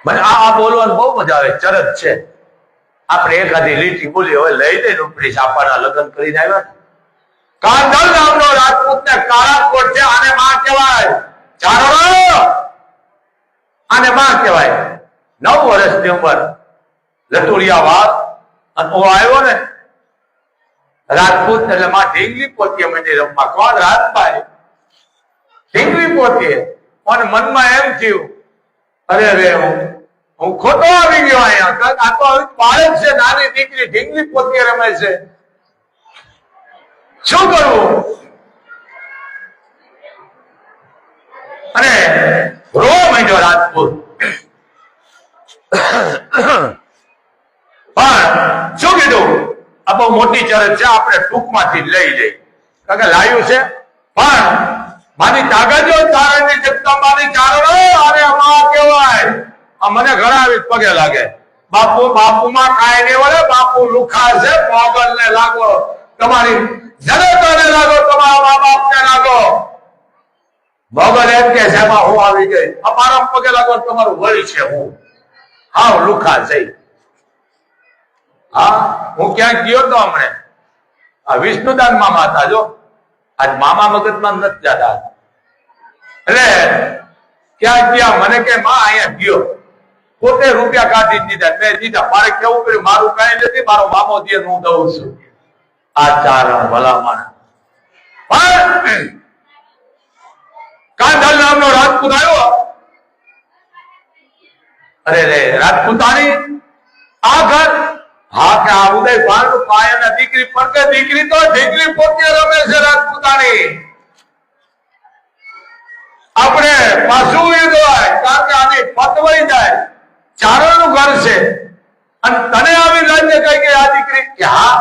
મને આ બોલવાનું બહુ મજા આવે. ચરત છે, આપણે એકાદી લીટી બોલી હવે લઈ દે ઉપડી સાપાના લગ્ન કરીને આવ્યા. કાંધલ નામનો રાજપૂત ને કાળા કોટ છે. આને માં કહેવાય. ચારણો આને માં કહેવાય. 9 વર્ષની ઉંમર, લટુરિયા વાત. અને હું આવ્યો ને રાજપૂત એટલે માં ઢીંગલી પોતીએ મંડી રમવા. કોણ? રાજભાઈ ઢીંગલી પોતીએ. અને મનમાં એમ થયું, અરે રે હું ખોટો આવી ગયો અહીંયા. આ તો બાળક છે, નાની દીકરી ઢીંગલી પોતીએ રમે છે, શું કરવું? અને રોવા માંડ્યો રાજપૂત. પણ શું કીધું? આ બહુ મોટી ચરત છે, આપણે ટૂંકમાંથી લઈ લઈ, કારણ કે લાવ્યું છે. પણ મારી તાકાત તારણની જગદંબાની ચારણો અને માં કહેવાય. આ મને ઘણા આવી પગે લાગે. બાપુ બાપુમાં કાંઈ નહીં વળે. બાપુ લુખા છે. મોગલ ને લાગો, તમારી જનતાને લાગો, તમારા મા બાપ ને લાગો. મોગલ એમ કે છે હું આવી ગઈ. અમારા પગે લાગો, તમારું વળી છે. હું હાવ લુખા છે. હા, હું ક્યાંક ગયો તો હમણે આ વિષ્ણુદાન મામા હતા. જો આજ મામા મગજમાં નથી જતા. એટલે ક્યાં ગયા? મને કે માં અહીંયા ગયો. પોતે રૂપિયા કાઢી દીધા, મેં દીધા. મારે કેવું કર્યું? મારું કઈ નથી, મારો મામો દે હું દઉં છું. આ ચારણ ભલામણ. પણ કાંધલ નામનો રાજપૂત આવ્યો. અરે રે રાજપૂતાણી આ ઘર. હા, કે આ ઉદય ભાન પાયાના દીકરી. પણ કે દીકરી તો ઢીંગલી પોતે રમે છે રાજપૂતાણી. આપણે પાછું એ જોવાય, કારણ કે આની પતવાઈ જાય. ચારણનું ઘર છે અને તને આવી રાજ્ય કઈ કે આ દીકરી કે હા,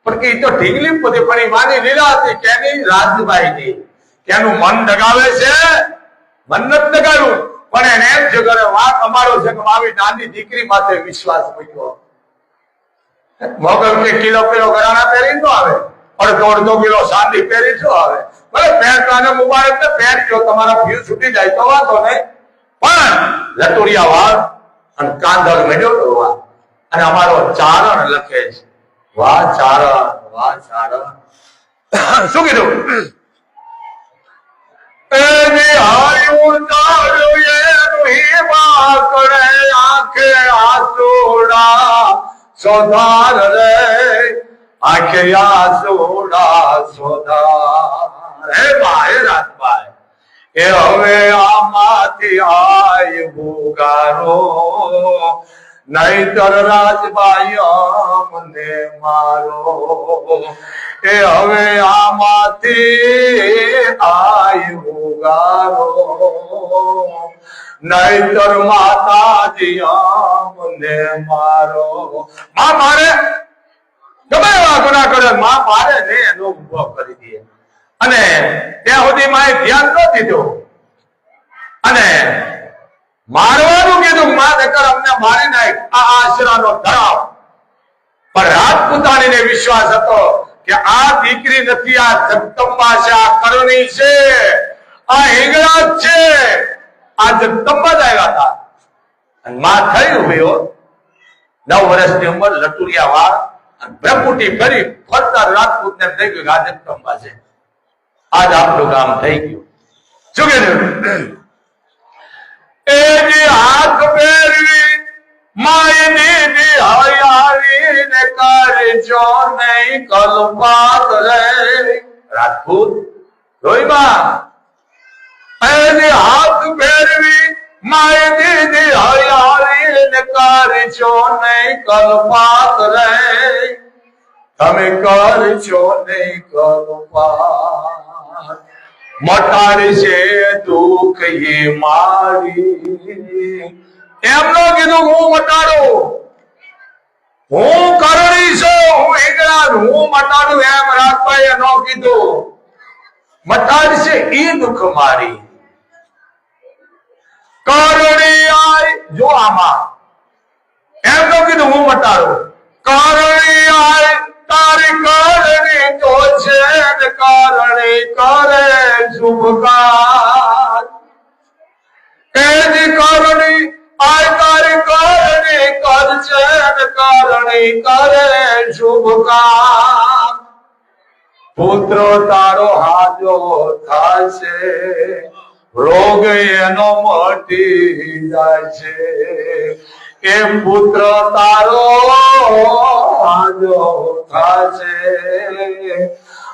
પણ કે તો ઢીંગલી પોતે. પણ એ માની લીલા હતી કેની? રાજભાઈની. કેનું મન દગાવે છે? મન નથી દગાવ્યું, પણ એને એમ છે કે વાત અમારો છે કે આવી નાની દીકરી માથે વિશ્વાસ મૂક્યો. મોગલ કે કિલો ઘરાણા પહેરી તો આવે, અડધો કિલો સાંડી પહેરી શું આવે? ભલે પહેરતાને મુબારક ને પહેરજો, તમારા વ્યૂ છૂટી જાય તો વાંધો નહીં. પણ લટુરિયા વાળ અને કાંધલ મેળ્યો તો વાહ. અને અમારો ચારણ લખે છે, વાહ ચારણ, વાહ ચારણ. શું કીધું? આંખે આસોડા સોધાર રે, આંખે આસોડા સોધાર. હે ભાઈ રાજભાઈ, એ હવે આમાંથી આય ભૂગારો, નહીતર રાજભાઈ અમને મારો. એ હવે આમાંથી આય ભૂગારો, નહીતર માતાજી અમને મારો. માં મારે ગમે એવા ગુના કરે, માં મારે ને એનો ઉભો કરી દે. અને ત્યાં સુધી માએ ધ્યાન ન દીધું અને મારવાનું કીધું. માં નકર અમને મારી નાખ, આ આશરાનો ધરાવ. પણ રાજપૂતાણીને વિશ્વાસ હતો કે આ દીકરી નથી, આ જગદંબા છે, આ કરણી છે, આ હિંગળા છે. આ જગદંબા જ આવ્યા હતા. અને માં થઈ ઉભી હો, 9 વર્ષની ઉંમર, લટુરિયા વાળ, બ્રહ્મુટી ફરી ફરતા રાજપૂત ને થઈ ગયું આ જગદંબા છે. આજ આપણું કામ થઈ ગયું. શું કીધું? એ જે હાથ ફેરવી માય દીદી ને કરજો નહીં કલ્પાત રે રાજપૂત રોઈબા એની હાથ ફેરવી માય દીદી હરિયાળી ને કરજો નહીં કલ્પાત રે તમે કરજો નહીં કલ્પાત મટાડી છે દુઃખ એ મારી એમ નો કીધું હું મટાડું હું કરણી છું હું ઈગળા હું મટાડું એમ રાજભાઈએ નો કીધું મટાડશે ઈ દુઃખ મારી કરણી આય જો આમાં એમ નો કીધું હું મટાડું કરણી આય તારી કરણી તો છે ને કરણી કરે શુભ કાજ એની કરણી આય તારી કરણી કરશે ને કરણી કરે શુભ કામ પુત્ર તારો હાજો થાશે રોગ એનો મટી જાય છે એ પુત્ર તારો હાજો થાશે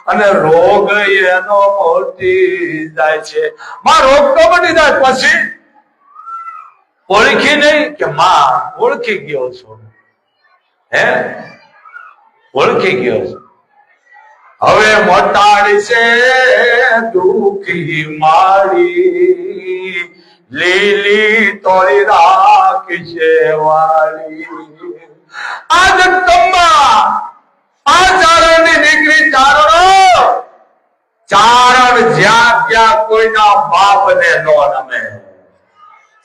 અને રોગ એનો મટી જાય છે માં રોગ તો મટી જાય પછી ઓળખી નહીં કે માં ઓળખી ગયો છો હે ઓળખી ગયો છો હવે મટાડી છે દુઃખી મારી લીલી તોડી રાખી છે વાળી આ જગદંબા આ ચારણની દીકરી ચારણ જ્યાં ત્યાં કોઈના બાપને નો નમે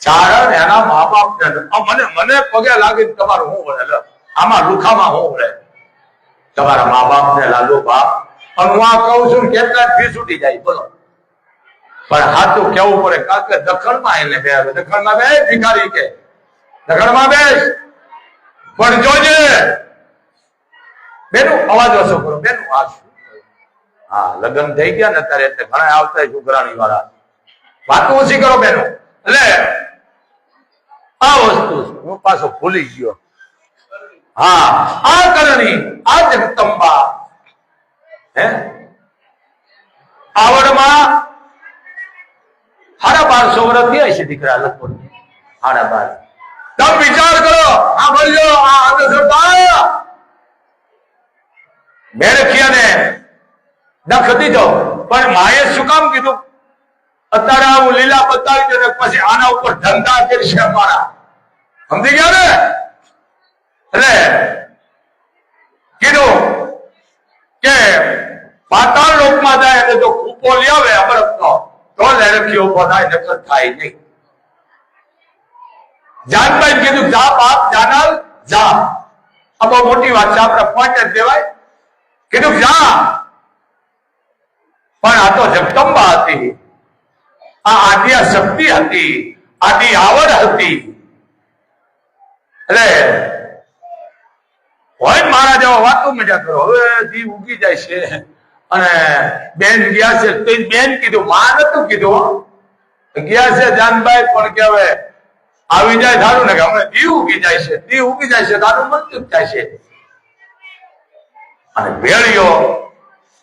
ચારણ એના મા બાપ ને મને પગે લાગી તમારું શું વળે આમાં લુખામાં શું વળે તમારા મા બાપ ને લાલો બાપ અને હું આ કહું છું કેટલા ફી છૂટી જાય બોલો પણ હાથું કેવું પડે કારણ કે દખણમાં એને બે દખણમાં બે ભિખારી કે દખણમાં બેસ પણ જોજે બેનું અવાજ ઓછો કરો બેનું આ હા લગ્ન થઈ ગયા ને અત્યારે એટલે ઘણા આવતા છોકરાની વાળા વાતો ઓછી કરો બેનું એટલે આ વસ્તુ હું પાછો ભૂલી ગયો હા આ કરણી આ જગદંબા હે આવડમાં 1250 વર્ષ થયા છે દીકરા લગભગ 12.5 તમે વિચાર કરો આ બોલ્યો આ અંધશ્રદ્ધા મેરખિયાને દખ દીધો પણ માએ શું કામ કીધું અત્યારે હું લીલા બતાવી દે પછી આના ઉપર ધંધા કરશે અમારા સમજી ગયા ને એટલે કીધું કે પાતાળ લોકમાં જાય એટલે જો કૂપો લઈ આવે અમરતનો તો લેરખીઓ ઉભો થાય નકર થાય નહીં જાનભાઈ કીધું જા બાપ જાનાલ જા આ બહુ મોટી વાત છે આપણે પોઈન્ટ જ દેવાય કીધું જા પણ આ તો જગદંબા હતી આ આદ્ય શક્તિ હતી આદિ આવડ હતી એટલે હોય મારા જેવા વાતો મજા કરો હવે દી ઉગી જાય છે અને બેન ગયા છે તો બેન કીધું માં નતું કીધું ગયા છે જાનભાઈ પણ કે હવે આવી જાય સારું ને કે હમણાં દી ઉગી જાય છે દી ઉગી જાય છે તારું મૃત્યુ થાય છે અને ભેળિયો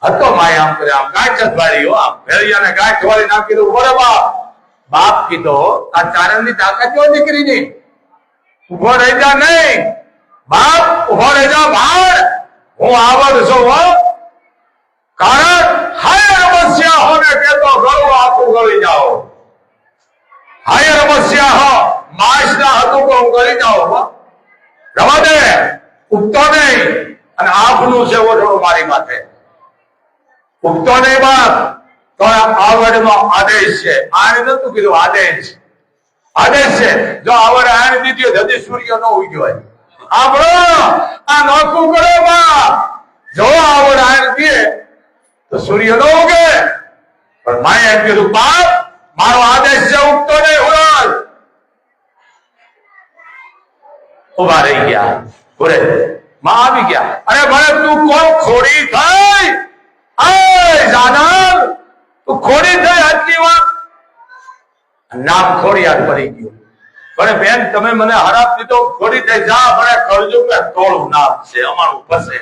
હતો માય આમ કરે આમ ગાંઠ વાળીઓ આમ ભેળિયાને ગાંઠ વાળી નાખી દઉં બોલે બાપ કીધો આ ચારણની તાકાત જો દીકરીની ઉભો રહી જા નહીં બાપ ઉભો રહી જા ભાડ હું આવડ છું હો કારણ હાય રમસ્યા હોને કેતો ગળું આખું ગળી જાઓ હાય રમસ્યા હો માસ ના હતું તો હું ગળી જાઓ રવા દે ઉગતો નહીં અને આપનું છે ઓઢો મારી માથે ઉગતો નહીં બાપ તો આવડનો આદેશ છે આને નતું કીધું આદેશ છે જો આવડ આને દીધી હજી સૂર્ય ન ઉગ્યો હોય આપણો આ નોખું કરો બાપ જો આવડ આને દે તો સૂર્ય ન ઉગે પણ માએ એમ કીધું બાપ મારો આદેશ છે ઉગતો નહીં ઉડાડ ઉભા રહી ગયા બોલે માં આવી ગયા અરે ભલે તું કોણ ખોડી થઈ જાનલ તું ખોડી થઈ આટલી વાત નામ ખોડિયાર પડી ગયું પણ બેન તમે મને હરાપ દીધો ખોડી દે જા ભણે કરજો કે તોળું નામ છે અમારું ફસે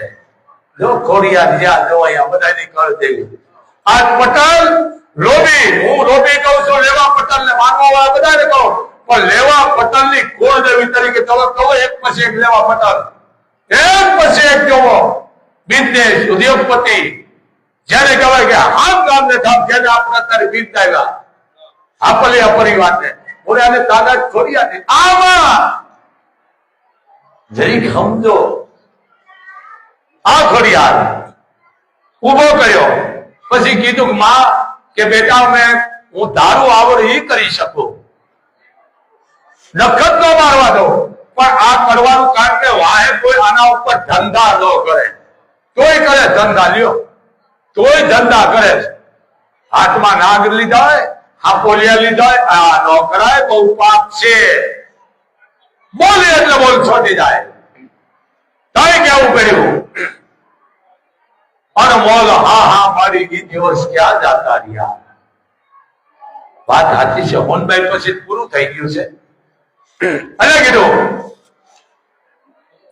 જો ખોડિયા જ્યાં જો અહીંયા બધાની કર દેવી આજ પટેલ લોબી હું લોબી કહું છું લેવા પટેલ ને માનવા વાળા બધાને કહું પણ લેવા પટેલ ની કુળદેવી તરીકે તમે કહો એક પછી એક લેવા પટેલ એક પછી એક જોવો બિઝનેસ ઉદ્યોગપતિ જેને કહેવાય કે આમ ગામને ધામ જેને આપણે અત્યારે બીજ આવ્યા આપલિયા પરિવારને બોલે આને તાકાત છોડી આપી આમાં જરીક સમજો આ ખોડિયાર ઉભો કર્યો પછી કીધું માં કે બેટા હું દારૂ આવડ એ કરી શકું નખત ન મારવા દો પણ આ કરવાનું કારણ કે વાહે કોઈ આના ઉપર ધંધા ન કરે તોય કરે ધંધા લ્યો તોય ધંધા કરે હાથમાં નાગ લીધા હોય હાપોલિયા લીધા હોય આ ન કરાય બહુ પાપ છે બોલે એટલે બોલ છોડી જાય તોય કેવું પડ્યું અનમોલ હા મારી ગઈ દિવસ ક્યાં જાતા રહ્યા વાત સાચી છે હોનભાઈ પછી પૂરું થઈ ગયું છે અને કીધું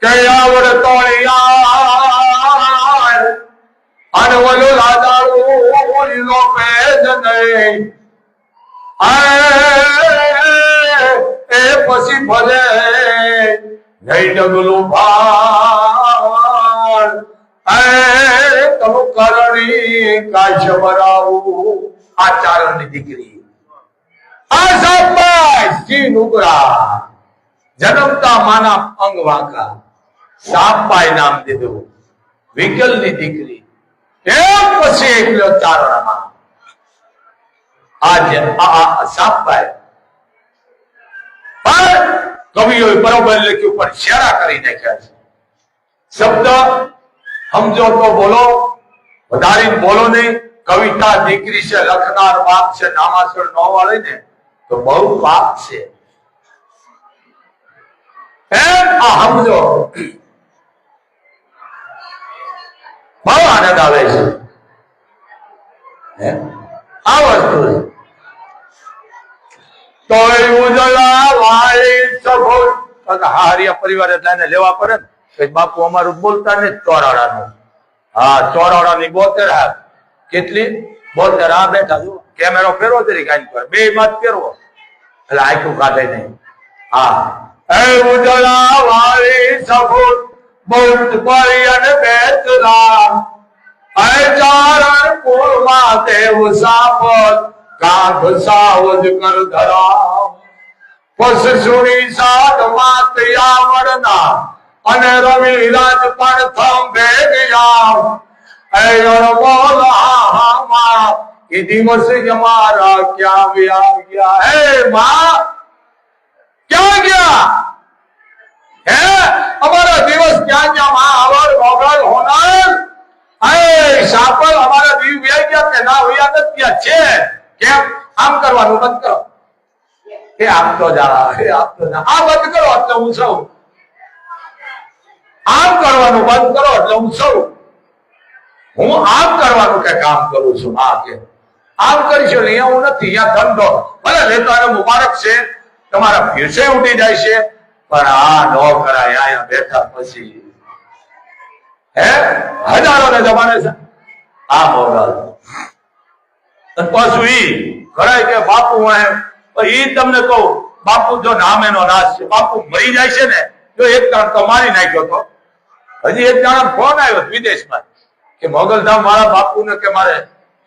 કે આવડ તોળિયા અને ઓલું લાદાળું લીલો પેજ નહીં એ પછી ભલે નહીં ડગલું ભાર તમે કરણી કાશ બરાવું આ ચારણની દીકરી આ સાપાઈ શ્રી નુગરા જન્મતા માના અંગ વાંકા સાપાઈ નામ દીધું વિકલની દીકરી એક પછી એકલો ચારણમાં આજે આ સાપાઈ પણ કવિઓએ બરોબર લખ્યું પણ શેરા કરી નાખ્યા છે શબ્દ સમજો તો બોલો વધારે બોલો નહીં કવિતા દીકરી છે લખનાર બાપ છે નામાસર ન વાળે ને તો બહુ પાપ છે એમ આ સમજો બહુ આનંદ આવે છે આ વસ્તુ તો ઉજળા વાળી સભો હારિયા પરિવાર એટલે એને લેવા પડે ને બાપુ અમારું બોલતા ને ચોરાડાનું હા ચોરાડાની 72 હાથ કેટલી 72 આ બેઠા જો કેમેરો ફેરવો તરી કાઈ પર બે મત ફેરવો એટલે આખું કાઢે નહીં હા એ ઉજળા વાળી સભુત બોત પરી અને બેતરા એ ચારણ કુળમાં દેવ સાપત કાંધ સાવજ કર ધરા પસ સુણી સાત માત આવડના અને રવિ રાજ પણ થંભે ગયા એ અણમોલ હામાં એ દિવસ અમારા ક્યાં વ્યા ગયા હે માં ક્યાં ગયા હે અમારા દિવસ ક્યાં ગયા માં આવર મોગલ હોનાર એ સાપલ અમારા દીવ વ્યા ગયા કે ના વ્યા નથી છે કેમ આમ કરવાનું બંધ કરો હે આપતો જા હે આપતો જા આ બંધ કરો એટલે હું સૌ આમ કરવાનું બંધ કરો એટલે હું સૌ હું આમ કરવાનું કે કામ કરું છું આ કે આમ કરીશું અહીંયા હું નથી અહીંયા ધંધો ભલે લેતો અને મુબારક છે તમારા ફ્યુચર ઉઠી જાય છે પણ આ ન કરાય અહીંયા બેઠા પછી હે હજારો ને જમાને છે આ મોગલ પાછું ઈ કરાય કે બાપુ ઈ તમને કહું બાપુ જો નામ એનો નાશ છે બાપુ મરી જાય છે ને જો એક જણ તો મારી નાખ્યો તો હજી એક જણા ફોન આવ્યો વિદેશમાં કે મોગલધામ વાળા બાપુને કે મારે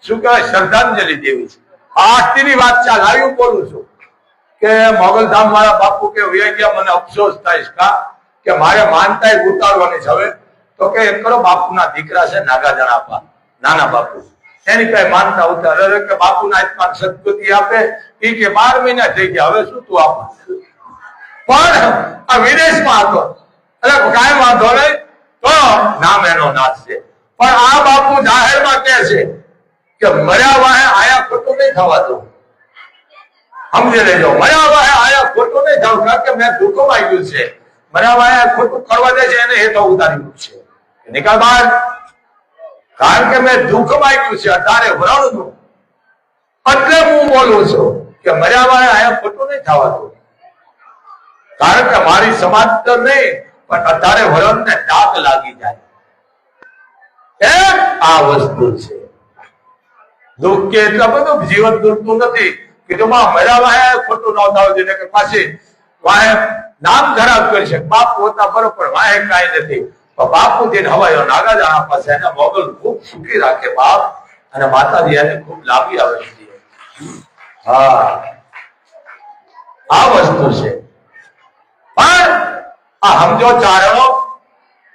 શું કહેવાય શ્રદ્ધાંજલિ દેવી છે આજની વાત ચાલ આવ્યું બોલું છું કે મોગલધામ વાળા બાપુ કે વૈયા ગયા મને અફસોસ થાય કા કે મારે માનતા ઉતારવાની છે હવે તો કે એક કરો બાપુના દીકરા છે નાગાજણ આપા નાના બાપુ એની કઈ માનતા ઉતારે કે બાપુના આત્મા સદગતિ આપે એ કે 12 મહિના થઈ ગયા હવે શું તું આપ પણ આ વિદેશમાં હતો એટલે કાંઈ વાંધો નહીં તો નામ એનો નાશ છે પણ આ બાપુ જાહેરમાં કહે છે કે મર્યા વાહે આયા ખોટું નહીં થવાતું સમજી લેજો મર્યા વાહે આયા ખોટું નહીં થવું કારણ કે મેં દુઃખો માંગ્યું છે મર્યા વાહે ખોટું કરવા દે છે એને એ તો ઉતાર્યું છે નિકાલ બાર કારણ કે મેં દુઃખ માંગ્યું છે અત્યારે વરણનું એટલે હું બોલું છું કે મર્યા વાહે આયા ખોટું નહીં થવાતું કારણ કે મારી સમાજ તો નહીં, પણ 18 વર્ષને ડાઘ લાગી જાય એમ આ વસ્તુ છે. દુઃખ કે એટલા બધું જીવન દુખતું નથી કે જો મર્યા વાહે ખોટું ન થાવ જોઈએ કે પાછી વાહે નામ ખરાબ કરી શકે. બાપુ હોતા બરોબર, વાહે કાંઈ નથી. બાપુ થી હવાયો નાગાજાણા પાસે એના મોગલ ખૂબ સુખી રાખે બાપ, અને માતાજી એને ખૂબ લાભી આવે છે. હા, આ વસ્તુ છે. પણ આ સમજો ચારણો,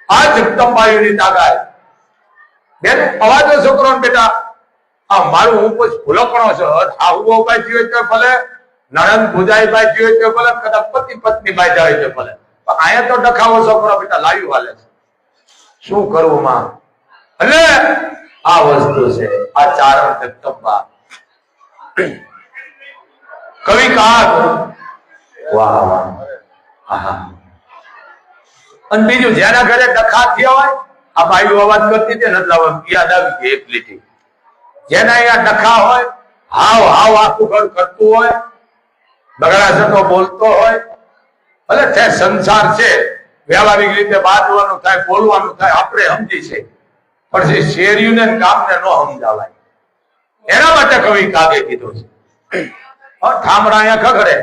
આ જગદંબાયુની તાકાત. બેન અવાજો છોકરો બેટા, આ મારું હું કોઈ ભૂલકણો છો, આવું બાઈ હોય તો ભલે, નણંદ ભુજાઈ બાઈ હોય તો ભલે, કદાચ પતિ પત્ની બાઈ જાય તો ભલે, પણ અહીંયા તો ડખાવો છોકરો બેટા લાવ્યું હાલે છે. શું કરવું માં? અને આ વસ્તુ છે આ ચારણ જગદંબા. કવિ કાગ, વાહ વાહ. અને બીજું જેના ઘરે ડખા થયા હોય, આ બાયુ અવાજ કરતી હતી ને એટલે યાદ આવી ગઈ એક લીટી. જેના અહીંયા ડખા હોય, હાવ હાવ આખું ઘર કરતું હોય, બગડા જતો બોલતો હોય, ભલે તે સંસાર છે, વ્યવહારિક રીતે બાંધવાનું થાય, બોલવાનું થાય, આપણે સમજી છે, પણ જે શેરીઓને કામને ન સમજાવાય એના માટે કવિ કાગે કીધું છે. ઠામડા અહીંયા ખખડે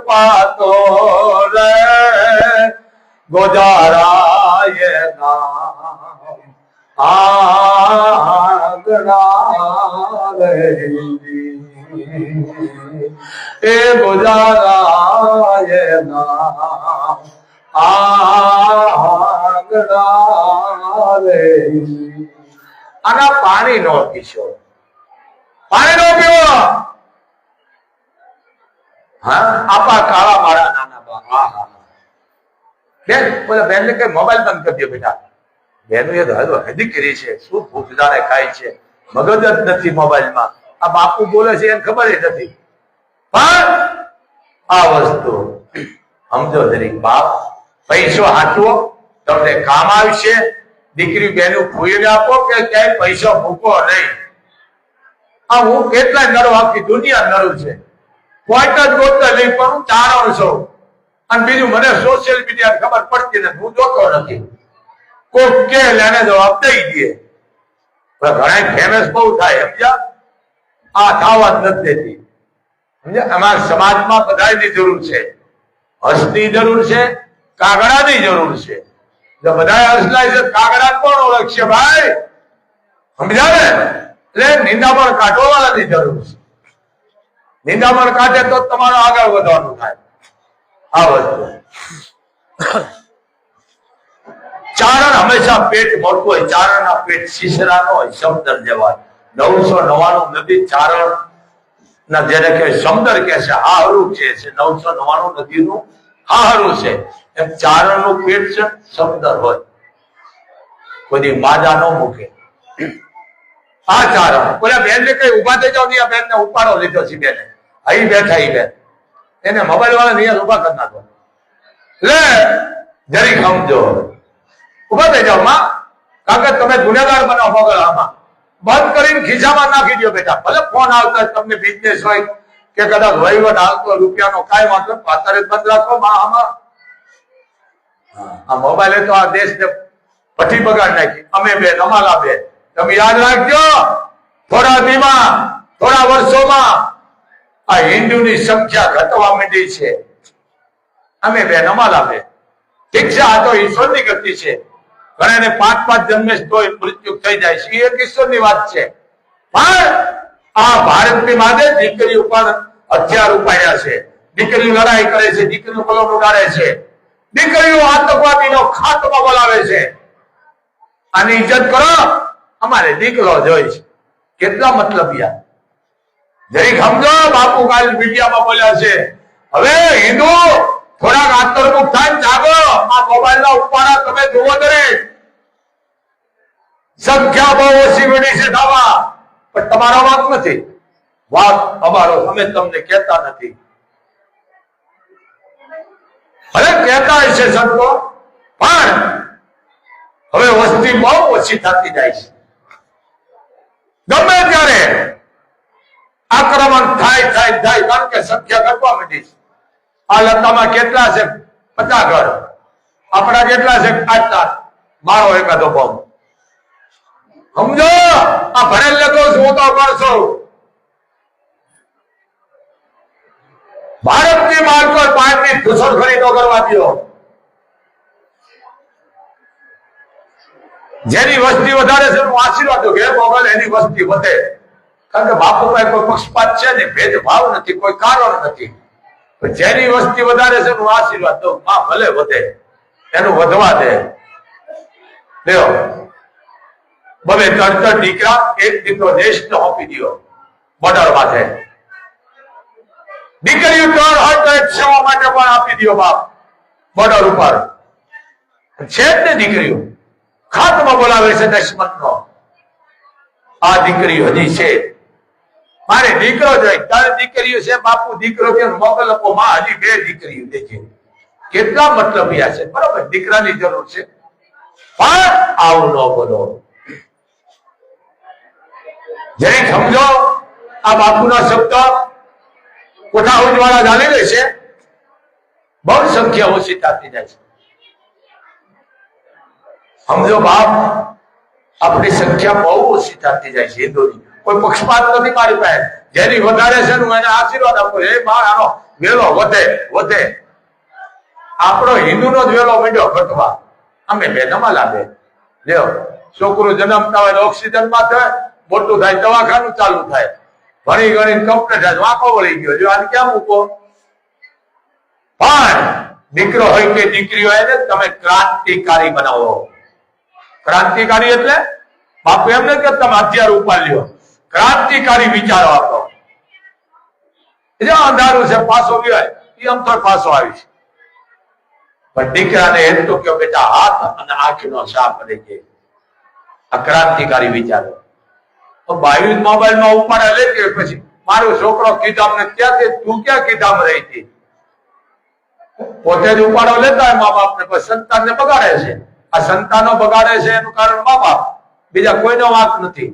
પાતો રે ગોજારાય નામ આગણા રે એ ગોજારાય નામ આગણા રે. આના પાણી નો પીશો, પાણી નો પીવો. હા, આપા કાળા મારા નાના બા. હા હા બેન, બોલા બેન ને કઈ મોબાઈલ બંધ કરી દો બેટા. બેન એ હદી કરી છે, શું ભૂખ જાણે ખાય છે, મગજ જ નથી મોબાઈલમાં. આ બાપુ બોલે છે એને ખબર જ નથી. પણ આ વસ્તુ સમજો દરેક બાપ, પૈસો હાચવો, તમને કામ આવશે. દીકરી બેનું ફૂઈને આપો કે ક્યાંય પૈસો મૂકો નહીં. આ હું કેટલા નરો, આખી દુનિયા નરું છે, પોઈન્ટ જ ગોતતા નહીં, પણ હું ચારણ છું. અને બીજું મને સોશિયલ મીડિયા ખબર પડતી નથી, હું જોતો નથી. કોક કે એને જવાબ દઈ દે. ઘણા ફેમસ બહુ થાય, સમજ્યા? આ થવા જ નથી દેતી, સમજ્યા? અમારા સમાજમાં બધાની જરૂર છે. હર્ષની જરૂર છે, કાગડાની જરૂર છે. જો બધા હર્ષલાય છે, કાગડા કોણ ઓળખશે ભાઈ? સમજ્યા ને? એટલે નિંદામણ કાઢવા વાળાની જરૂર છે. નિંદામણ કાઢે તો તમારે આગળ વધવાનું થાય. આ વસ્તુ ચારણ હંમેશા પેટ મોટું હોય. ચારણના પેટ શીશરા નો હોય, સમદર જેવા. 999 નદી ચારણ ના જેને કે સમદર કે છે, હાહરું છે. 999 નદીનું હાહરું છે. એમ ચારણ નું પેટ છે સમદર હોય, કોઈ માજા ન મૂકે. આ ચારણ બોલ્યા બેન ને કઈ ઉભા થઈ જાવ, બેન ને ઉપાડો લીધો છે. બેને અહીં બેઠા ઈ બેન, એને મોબાઈલ વાળા નિયત ઉભા કરી નાખો. લે જરીક સમજો, ઉભા થઈ જાવ માં, કારણ કે તમે ગુનેગાર બનાવો. મોગલ આમાં બંધ કરીને ખિસ્સામાં નાખી દો બેટા. ભલે ફોન આવતા તમને બિઝનેસ હોય કે કદાચ વહીવટ આવતો રૂપિયાનો, કાંઈ વાંધો અત્યારે બંધ રાખો માં. આમાં આ મોબાઈલે તો આ દેશને ભઠ્ઠી બગાડ નાખી. અમે બેન, અમારા બેન, તમે યાદ રાખજો, થોડા દીમાં, થોડા વર્ષોમાં આ હિન્દુની સંખ્યા ઘટવા માંડી છે. અમે બેન, અમારા બેન, ઠીક છે, આ તો ઈશ્વરની ગતિ છે. ઘણાને 5-5 જન્મે તોય મૃત્યુ થઈ જાય છે, એ ઈશ્વરની વાત છે. પણ આ ભારતની માથે દીકરીઓ પણ હથિયાર ઉપાડ્યા છે. દીકરીઓ લડાઈ કરે છે, દીકરીઓ કલમ ઉડાડે છે, દીકરીઓ આતંકવાદીનો ખાતમો બોલાવે છે. આની ઇજ્જત કરો. અમારે દીકરો જોઈ છે, કેટલા મતલબિયા. જરીક સમજો, બાપુ કાલ મીડિયામાં બોલ્યા છે. હવે હિન્દુ થોડાક આંતરમુખ થાય, જાગો. આ મોબાઈલ ના ઉપાડા તમે જુઓ દરેક, સંખ્યા બહુ ઓછી વીડી છે થવા, પણ તમારો વાત નથી. વાત અમારો, અમે તમને કહેતા નથી. ભલે કહેતા હશે સંતો, પણ હવે વસ્તુ વસ્તી બહુ ઓછી થતી જાય છે. ગમે ત્યારે આક્રમણ થાય કારણ કે સંખ્યા ઘટવા માંડી છે. આ લતામાં કેટલા છે? 50 ઘર. આપણા કેટલા છે? 8 મારો એકાદો બોમ્બ. સમજો, આ ભણેલ લેતો હું તો કરશો. ભારતની માર્ગ પર પાણીની ઘૂસણખોરી ન કરવા દો. જેની વસ્તી વધારે છે હું આશીર્વાદ દઉં કે મોગલ એની વસ્તી વધે. કારણ કે બાપુ ભાઈ કોઈ પક્ષપાત છે નહીં, ભેદભાવ નથી, કોઈ કારણ નથી. જેની વસ્તી વધારે છે હું આશીર્વાદ દઉં માં ભલે વધે, એનું વધવા દે. લ્યો, 2-3 દીકરા, એક દીકરો દેશને સોંપી દો બોર્ડર માથે. દીકરીઓ 3 હોય તો એક સેવા માટે પણ આપી દો બાપ બોર્ડર ઉપર. છે જ ને દીકરીઓ, ખાતમાં બોલાવે છે દુશ્મનનો. આ દીકરીઓ હજી છે. મારે દીકરો જોઈએ, 3 દીકરીઓ છે બાપુ. દીકરો કે મોકલ આપો માં, હજી 2 દીકરીઓ દેખે. કેટલા મતલબિયા છે. બરોબર, દીકરાની જરૂર છે, પણ આવું ન બોલો. જરી સમજો, આ બાપુના શબ્દ કોઠા ઉજવાળા જાણી લેશે. બહુ સંખ્યા ઓછી થતી જાય છે. સમજો બાપ, આપણી સંખ્યા બહુ ઓછી થતી જાય છે. હિન્દુની કોઈ પક્ષપાત નથી મારી પાસે. જેની વધારે છે એને આશીર્વાદ આપો. એ બાળ આનો વેલો વધે. આપણો હિન્દુનો જ વેલો માંડ્યો ઘટવા. અમે બેનમાં લાગે. લ્યો, છોકરું જન્મતા હોય ઓક્સિજન માં થાય, મોટું થાય દવાખાનું ચાલુ થાય, ભણી ગણી કમ્પ્લીટ થાય, વાંકો વળી ગયો. જો આને ક્યાં મૂકો? પણ દીકરો હોય કે દીકરી હોય ને તમે ક્રાંતિકારી બનાવો. ક્રાંતિકારી એટલે બાપુ એમ નહીં કે તમે હથિયાર ઉપાડી લ્યો. ક્રાંતિકારી વિચારો આપો. અંધારું છે પાછો ગયો એ આમ તો પાછો આવી છે. પણ દીકરાને એટલું કે બેટા હાથ અને આંખનો સાફ રહી જાય. આ ક્રાંતિકારી વિચારો. બાવી મોબાઈલ માં ઉપાડે લે કે પછી મારો છોકરો કીધામ ને ક્યાંથી તું ક્યાં કીધામ રહી હતી. પોતે જ ઉપાડો લેતા હોય મા બાપ ને, પછી સંતાન ને બગાડે છે. આ સંતાનો બગાડે છે એનું કારણ મા બાપ, બીજા કોઈનો વાંક નથી.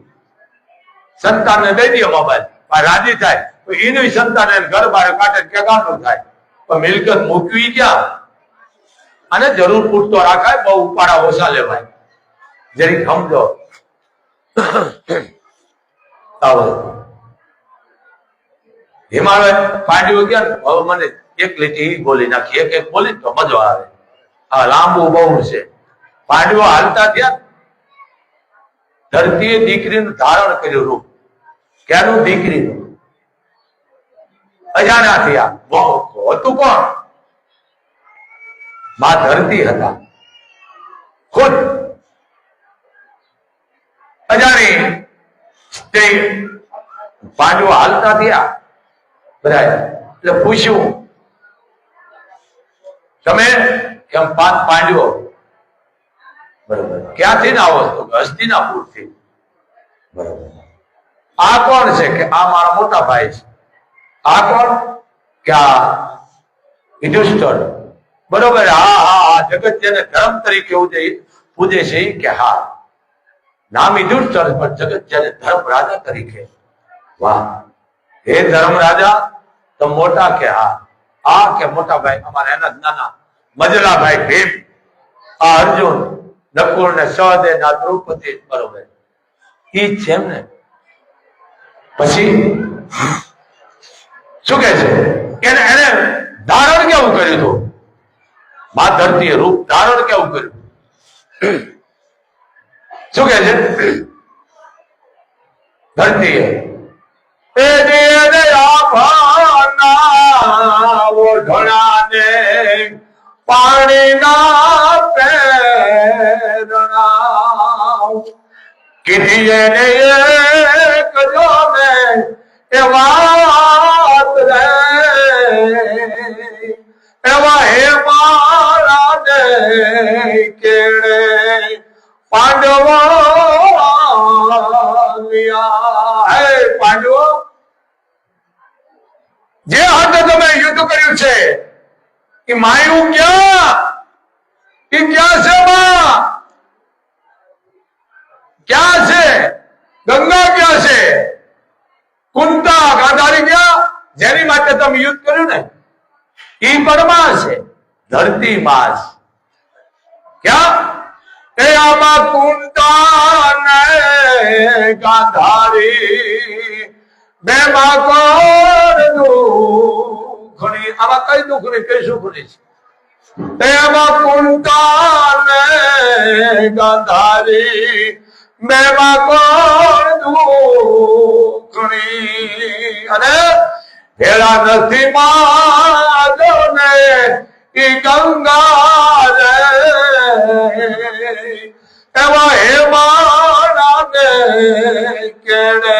સંતાનને દઈ દે મોબાઈલ, રાજી થાય, એનું સંતાન ઘર બહાર કાઢે કે ગાંડું થાય. પણ મિલકત મૂકવી ક્યાં? અને જરૂર પૂરતો રાખાય, બહુ ઉપાડા ઓછા લેવાય. જરી સમજો. હિમાલય પાંડ્યો ગયા. હવે મને એક લીટી બોલી નાખી, એક બોલી તો મજો આવે. આ લાંબુ બહુ છે. પાંડવો હાલતા થયા, ધરતીએ દીકરીનું ધારણ કર્યું રૂપ. ક્યાંનું? દીકરીનું. અજાણ્યા થયા. હતું કોણ? માં ધરતી હતા ખુદ. અજાણી પાંડવો હાલતા થયા બધા. એટલે પૂછ્યું તમે કેમ 5 પાંડવો બરોબર ક્યાંથી ના આવો છો? હસ્તિનાપુર થી. બરોબર. આ કોણ છે? કે આ મારા મોટા ભાઈ છે. આ કોણ? કે આ યુધિષ્ઠિર. બરોબર. હા, જગત જેને ધર્મ તરીકે પૂજે છે કે હા, નામ યુધિષ્ઠિર પણ જગત જેને ધર્મ રાજા તરીકે. વાહ, હે ધર્મ રાજા તો મોટા કે હા? આ કે મોટા ભાઈ અમારા એના નાના મજલા ભાઈ ભીમ, આ અર્જુન, નકુલ ને સહદેવ ના દ્રૌપદી. બરોબર, ઈ જ છે ને. પછી શું કે છે? એને ધારણ કેવું કર્યું હતું? મા ધરતીએ રૂપ ધારણ કેવું કર્યું? શું કે છે? ધરતીએ ઓઢણાને પાણીના પેરણા કીધી એને એક જો ને એ વાત રે એવા હે મારા ને કેળે પાંડવો હે પાંડવો જે હાથે તમે યુદ્ધ કર્યું છે એ માયું ક્યાં? એ ક્યાં છે માં? ક્યાં છે? ગંગા ક્યાં છે? કુંતા ગાંધારી ક્યાં? જેની માટે તમે યુદ્ધ કર્યું ને ઈ પરમા છે, ધરતી માં ક્યાં? એ આમાં કુંતા ને ગાંધારી બે માં કોણ દુખણી? આમાં કઈ દુખણી કઈ સુખણી છે? એમાં કુંતા ને ગાંધારી બે માં કોણ દુખણી? અને ભેળા નથી માધવ ને ઈ ગંગા રે, એવા હેમાડા ને કેડે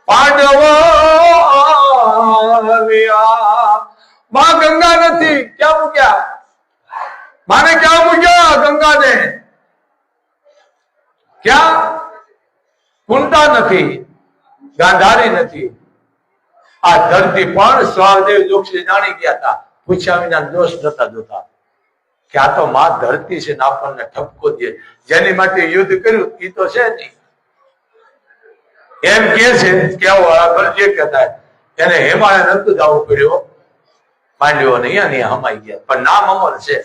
પાંડવો આવ્યા. માં ગંગા નથી, ક્યાં મૂક્યા? માને ક્યાં મૂક્યા? ગંગા ને ક્યાં? કુંતા નથી, ગાંધારી નથી. આ ધરતી પણ સહદેવ જોશી જાણી ગયા હતા, પૂછ્યા વિના દોષ નતા જોતા કે આ તો માં ધરતી છે ને આપણને ઠપકો દે. જેની માટે યુદ્ધ કર્યું એ તો છે નહીં. એમ કે છે કેવો આગળ જે કહેતા એને હિમાલય નતું જવું પડ્યો, માંડ્યો ને અહીંયા હમાઈ ગયા, પણ નામ અમર છે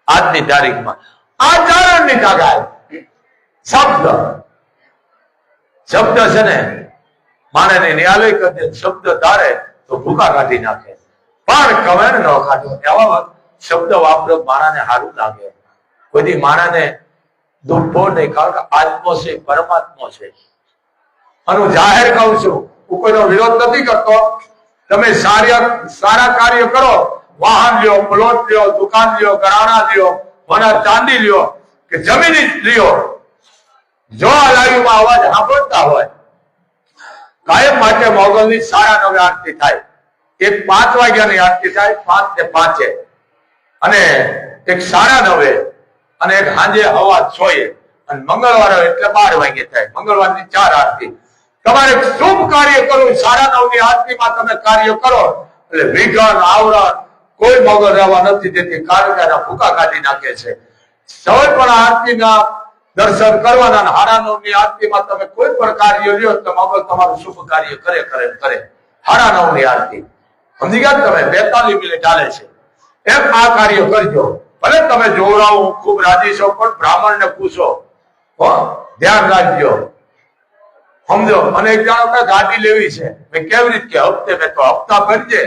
આજની તારીખમાં. આ ચારણની તાકાત. શબ્દ શબ્દ છે ને માને નિયાલય કરે, શબ્દ ધારે તો ભૂકા કાઢી નાખે, પણ કમેણ ન કાઢો. એવા શબ્દ વાપરો માણાને સારું લાગે. કોઈ માણાને દુઃખો નહીં, કારણ કે આત્મો છે, પરમાત્મો છે. અને હું જાહેર કહું છું, હું કોઈનો વિરોધ નથી કરતો. તમે સારા કાર્ય કરો, વાહન લ્યો, પ્લોટ લ્યો, દુકાન લ્યો, ઘરાણા લ્યો, વના ચાંદી લ્યો કે જમીન લ્યો, જો આ લાઈવમાં અવાજ સાંભળતા હોય કાયમ માટે મોગલની 9:30 આરતી થાય. એક 5 વાગ્યાની આરતી થાય, 5 ને 5, અને એક 9:30 અને એક સાંજે 6:15, અને મંગળવારે એટલે 12 વાગે થાય. મંગળવારની 4 આરતી. તમારે શુભ કાર્ય કરવું, 9:30 આરતીમાં તમે કાર્ય કરો એટલે વિઘ્ન આવરણ કોઈ મોગલ રહેવા નથી દેતી, કારણ કે એના ભૂકા કાઢી નાખે છે. સૌ પણ આરતીના દર્શન કરવાના. 9:30 આરતીમાં તમે કોઈ પણ કાર્ય લ્યો તો મોગલ તમારું શુભ કાર્ય કરે. 9:30 આરતી સમજી ગયા તમે? 42 મિનિટ ચાલે છે. એમ આ કાર્ય કરજો. ભલે તમે જોવડાવો, ખૂબ રાજી છો, પણ બ્રાહ્મણ ને પૂછો, ધ્યાન રાખજો. સમજો. અને એક જાણો કે ગાડી લેવી છે, મેં કેવી રીતે? હપ્તે. મેં તો હપ્તા ભરજે,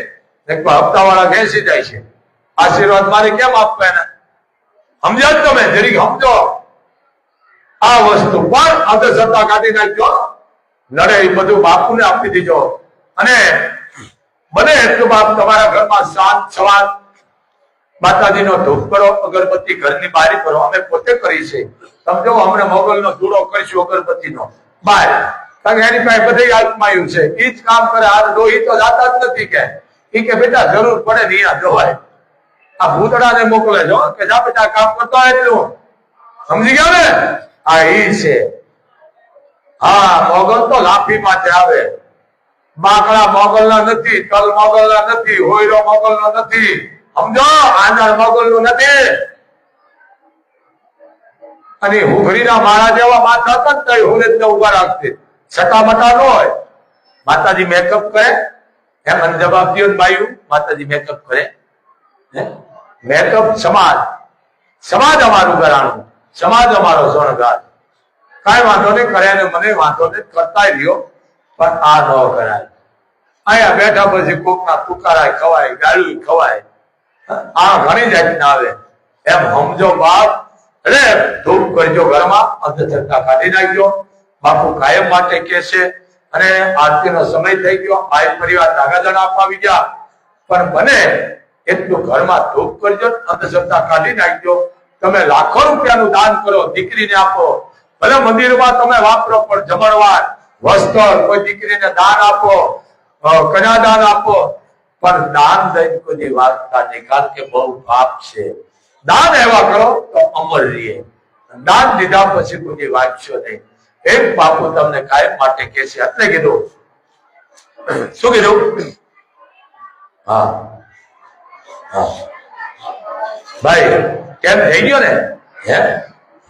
હપ્તા વાળા ઘેસી જાય છે. આશીર્વાદ મારે કેમ આપવા એને? સમજ્યા તમે? જરીક સમજો આ વસ્તુ. પણ અંધશ્રદ્ધા કાઢી નાખજો. લડે એ બધું બાપુને આપી દીજો. અને બને એટલું બાપ તમારા ઘરમાં શાંત સવાન માતાજીનો ધૂપ કરો, અગરબત્તી ઘરની બહાર કરો. અમે પોતે કરી છે. સમજો, અમને મોગલનો ધૂળો કરીશું અગરબત્તીનો બહાર, કારણ કે એની પાસે બધી આત્માયું છે. એ જ કામ કરે. આ ડોહી તો જાતા જ નથી કે એ કે બેટા જરૂર પડે ને અહીંયા જોવાય. આ ભૂતડાને મોકલે છો કે જા બેટા કામ કરતો એટલું. સમજી ગયા ને? આ ઈ છે. હા, મોગલ તો લાફી માટે આવે. બાકડા મોગલના નથી, તલ મોગલના નથી, હોયરો મોગલનો નથી. સમજો, આંધણ મોગલનું નથી. અને હુઘડીના માળા જેવા માથા હતા ને હું એટલે ઉભા રાખતી. છટા મટા ન હોય. માતાજી મેકઅપ કરે એમ મને જવાબ દો. બાયું માતાજી મેકઅપ કરે. મેકઅપ સમાજ અમારું ઘરાણું, સમાજ અમારો શણગાર. કઈ વાંધો નહીં, કરે ને મને વાંધો નહીં, કરતા રહ્યો, પણ આ ન કરાય. અહીંયા બેઠા પછી કોકના તુકારા ખવાય, ગાળું ખવાય. આ ઘણી જાતના આવે. એમ સમજો બાપ. એટલે ધૂપ કરજો ઘરમાં, અંધશ્રદ્ધા કાઢી નાખજો. બાપુ કાયમ માટે કે છે. અને આરતીનો સમય થઈ ગયો. આ પરિવાર નાગાજણ આપવા આવી ગયા, પણ બને એટલું ઘરમાં ધૂપ કરજો, અંધશ્રદ્ધા કાઢી નાખજો. તમે લાખો રૂપિયાનું દાન કરો, દીકરીને આપો. ભલે મંદિરમાં તમે વાપરો, પણ જમણવાર, વસ્ત્ર, કોઈ દીકરીને દાન આપો, કન્યાદાન આપો, પણ દાન દઈને કોઈ વાંચતા નહીં, કારણ કે બહુ પાપ છે. દાન એવા કરો તો અમર રહીએ. દાન દીધા પછી કોઈ વાંચશો નહીં. એક બાપુ તમને કાયમ માટે કે છે. એટલે કીધું. શું કીધું? હા હા ભાઈ, કેમ થઈ ગયો ને? હે?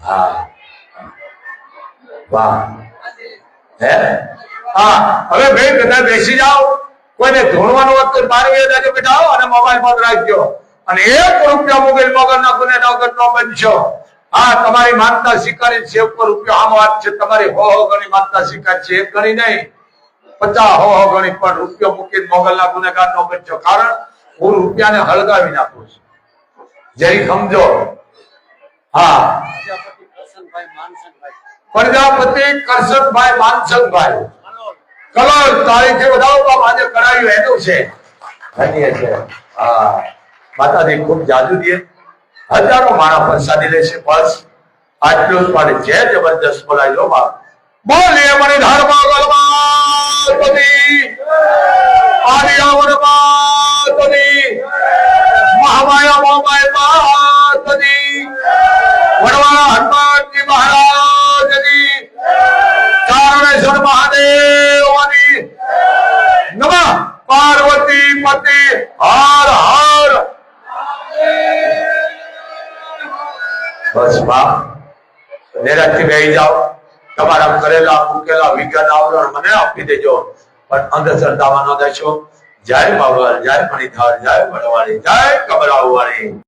હા, વાહ હે હા હવે ભાઈ બધા બેસી જાઓ કોઈને ધોણવાનું હોત તો 12 વાગે બેઠાઓ અને મોબાઈલ બંધ રાખજો અને 1 રૂપિયા મોબાઈલ વગર ના ગુનેગાર નો બનશો હા તમારી માનતા સ્વીકારી છે ઉપર રૂપિયો આમ વાત છે તમારી હો ગણી માનતા સ્વીકાર છે એક ગણી નહીં 50 હો ગણી પણ રૂપિયો મૂકીને મોગલના ગુનેગાર નો બનશો કારણ હું રૂપિયાને હળગાવી નાખું છું જરી સમજો હા પ્રજાપતિ કરશનભાઈ માનસંગભાઈ કલોલ તારીખે વધાવો આજે કરાયું એનું છે ધન્ય છે હા માતાજી ખૂબ જાદુ દે હજારો માણસ પ્રસાદી લેશે બસ આટલું જ પણ જે જબરદસ્ત બોલાય લો બાપ બોલીએ મને ધર્મ ગલમાતની આર્યાવર માતની મહામાયા મોમાય માતની વડવાળા હનુમાનજી મહારાજની ચારણેશ્વર મહાદેવની નમઃ પાર્વતી પતિ હર હર બસ બાપ નિરાશથી બેસી જાઓ તમારા કરેલા મૂકેલા વિજ્ઞાન આવરણ મને આપી દેજો પણ અંધશ્રદ્ધામાં ન દેશો જય બાબર જય મણિધર જય વડવાળી જય કબરાવવાળી